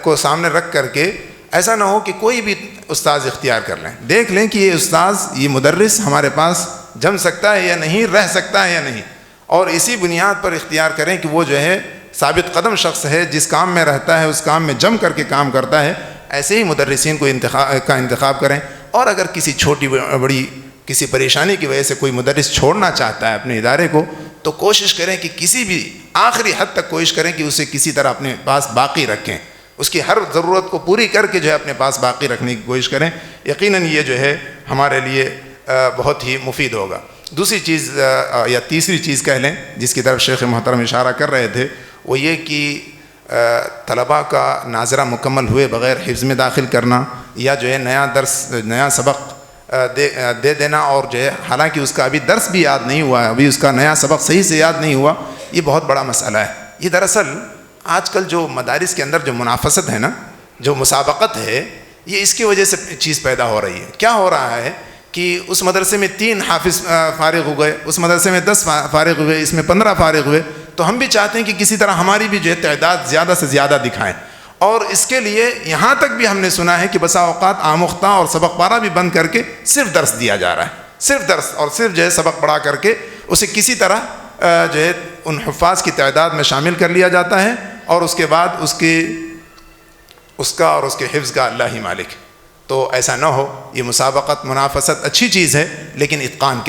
Speaker 4: کو سامنے رکھ کر کے ایسا نہ ہو کہ کوئی بھی استاذ اختیار کر لیں، دیکھ لیں کہ یہ استاذ، یہ مدرس ہمارے پاس جم سکتا ہے یا نہیں، رہ سکتا ہے یا نہیں، اور اسی بنیاد پر اختیار کریں کہ وہ جو ہے ثابت قدم شخص ہے، جس کام میں رہتا ہے اس کام میں جم کر کے کام کرتا ہے، ایسے ہی مدرسین کو انتخاب کریں۔ اور اگر کسی چھوٹی بڑی کسی پریشانی کی وجہ سے کوئی مدرس چھوڑنا چاہتا ہے اپنے ادارے کو، تو کوشش کریں کہ کسی بھی آخری حد تک کوشش کریں کہ اسے کسی طرح اپنے پاس باقی رکھیں، اس کی ہر ضرورت کو پوری کر کے جو ہے اپنے پاس باقی رکھنے کی کوشش کریں۔ یقیناً یہ جو ہے ہمارے لیے بہت ہی مفید ہوگا۔ دوسری چیز یا تیسری چیز کہہ لیں جس کی طرف شیخ محترم اشارہ کر رہے تھے، وہ یہ کہ طلباء کا ناظرہ مکمل ہوئے بغیر حفظ میں داخل کرنا یا جو ہے نیا سبق دے دینا، اور جو ہے حالانکہ اس کا ابھی درس بھی یاد نہیں ہوا ہے، ابھی اس کا نیا سبق صحیح سے یاد نہیں ہوا، یہ بہت بڑا مسئلہ ہے۔ یہ دراصل آج کل جو مدارس کے اندر جو منافست ہے نا، جو مسابقت ہے، یہ اس کی وجہ سے چیز پیدا ہو رہی ہے۔ کیا ہو رہا ہے کہ اس مدرسے میں 3 حافظ فارغ ہو گئے، اس مدرسے میں 10 فارغ ہوئے، اس میں 15 فارغ ہوئے، تو ہم بھی چاہتے ہیں کہ کسی طرح ہماری بھی جو ہے تعداد زیادہ سے زیادہ دکھائیں، اور اس کے لیے یہاں تک بھی ہم نے سنا ہے کہ بسا اوقات آموختہ اور سبق پارہ بھی بند کر کے صرف درس دیا جا رہا ہے، صرف درس اور صرف جو ہے سبق پڑھا کر کے اسے کسی طرح جو ہے ان حفاظ کی تعداد میں شامل کر لیا جاتا ہے، اور اس کے بعد اس کا اور اس کے حفظ کا اللہ ہی مالک ہے۔ تو ایسا نہ ہو. یہ مسابقت منافست اچھی چیز ہے لیکن اتقان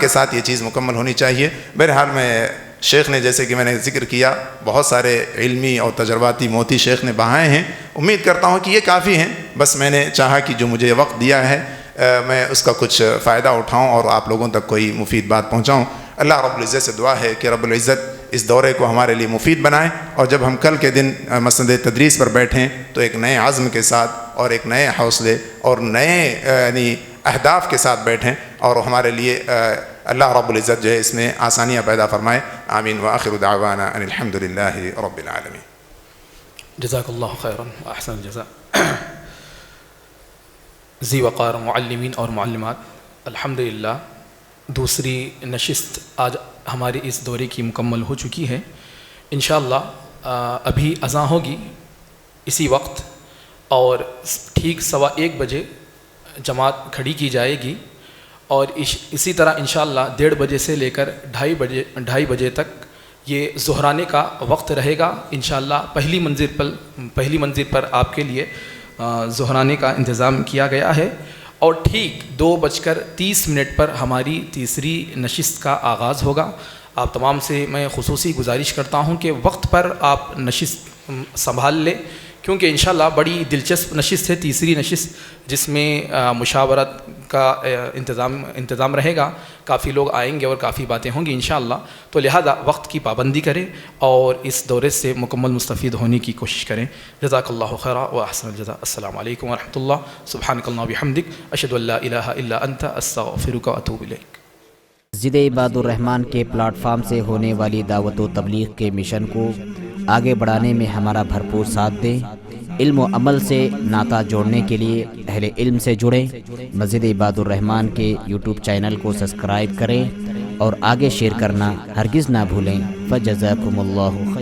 Speaker 4: کے ساتھ یہ چیز مکمل ہونی چاہیے. بہرحال میں شیخ نے جیسے کہ میں نے ذکر کیا بہت سارے علمی اور تجرباتی موتی شیخ نے بہائے ہیں. امید کرتا ہوں کہ یہ کافی ہیں. بس میں نے چاہا کہ جو مجھے وقت دیا ہے میں اس کا کچھ فائدہ اٹھاؤں اور آپ لوگوں تک کوئی مفید بات پہنچاؤں. اللہ رب العزت سے دعا ہے کہ رب العزت اس دورے کو ہمارے لیے مفید بنائے اور جب ہم کل کے دن مسند تدریس پر بیٹھیں تو ایک نئے عزم کے ساتھ اور ایک نئے حوصلے اور نئے یعنی اہداف کے ساتھ بیٹھیں اور ہمارے لیے اللہ رب العزت جو ہے اس میں آسانیاں پیدا فرمائے. آمین وآخر دعوانا ان الحمد للہ رب العالمین.
Speaker 2: جزاک اللہ خیرا احسن الجزاء. ذی وقار معلمین اور معلمات، الحمدللہ دوسری نشست آج ہماری اس دورے کی مکمل ہو چکی ہے. انشاءاللہ ابھی اذان ہوگی اسی وقت اور ٹھیک 1:15 بجے جماعت کھڑی کی جائے گی اور اسی طرح انشاءاللہ 1:30 بجے سے لے کر 2:30 بجے تک یہ ظہرانے کا وقت رہے گا. انشاءاللہ پہلی منزل پر آپ کے لیے ظہرانے کا انتظام کیا گیا ہے اور ٹھیک 2:30 پر ہماری تیسری نشست کا آغاز ہوگا. آپ تمام سے میں خصوصی گزارش کرتا ہوں کہ وقت پر آپ نشست سنبھال لیں کیونکہ انشاءاللہ بڑی دلچسپ نشست ہے تیسری نشست جس میں مشاورت کا انتظام رہے گا. کافی لوگ آئیں گے اور کافی باتیں ہوں گی انشاءاللہ. تو لہذا وقت کی پابندی کریں اور اس دورے سے مکمل مستفید ہونے کی کوشش کریں. جزاک اللہ خیرا و احسن الجزاء. السلام علیکم ورحمۃ اللہ. سبحانک اللہم و بحمدک اشہد ان لا الہ الا انت استغفرک و اتوب الیک.
Speaker 5: مسجد عباد الرحمن کے پلیٹ فارم سے ہونے والی دعوت و تبلیغ کے مشن کو آگے بڑھانے میں ہمارا بھرپور ساتھ دیں. علم و عمل سے ناطہ جوڑنے کے لیے اہل علم سے جڑیں. مسجد عباد الرحمن کے یوٹیوب چینل کو سبسکرائب کریں اور آگے شیئر کرنا ہرگز نہ بھولیں. فجزاکم اللہ خیر.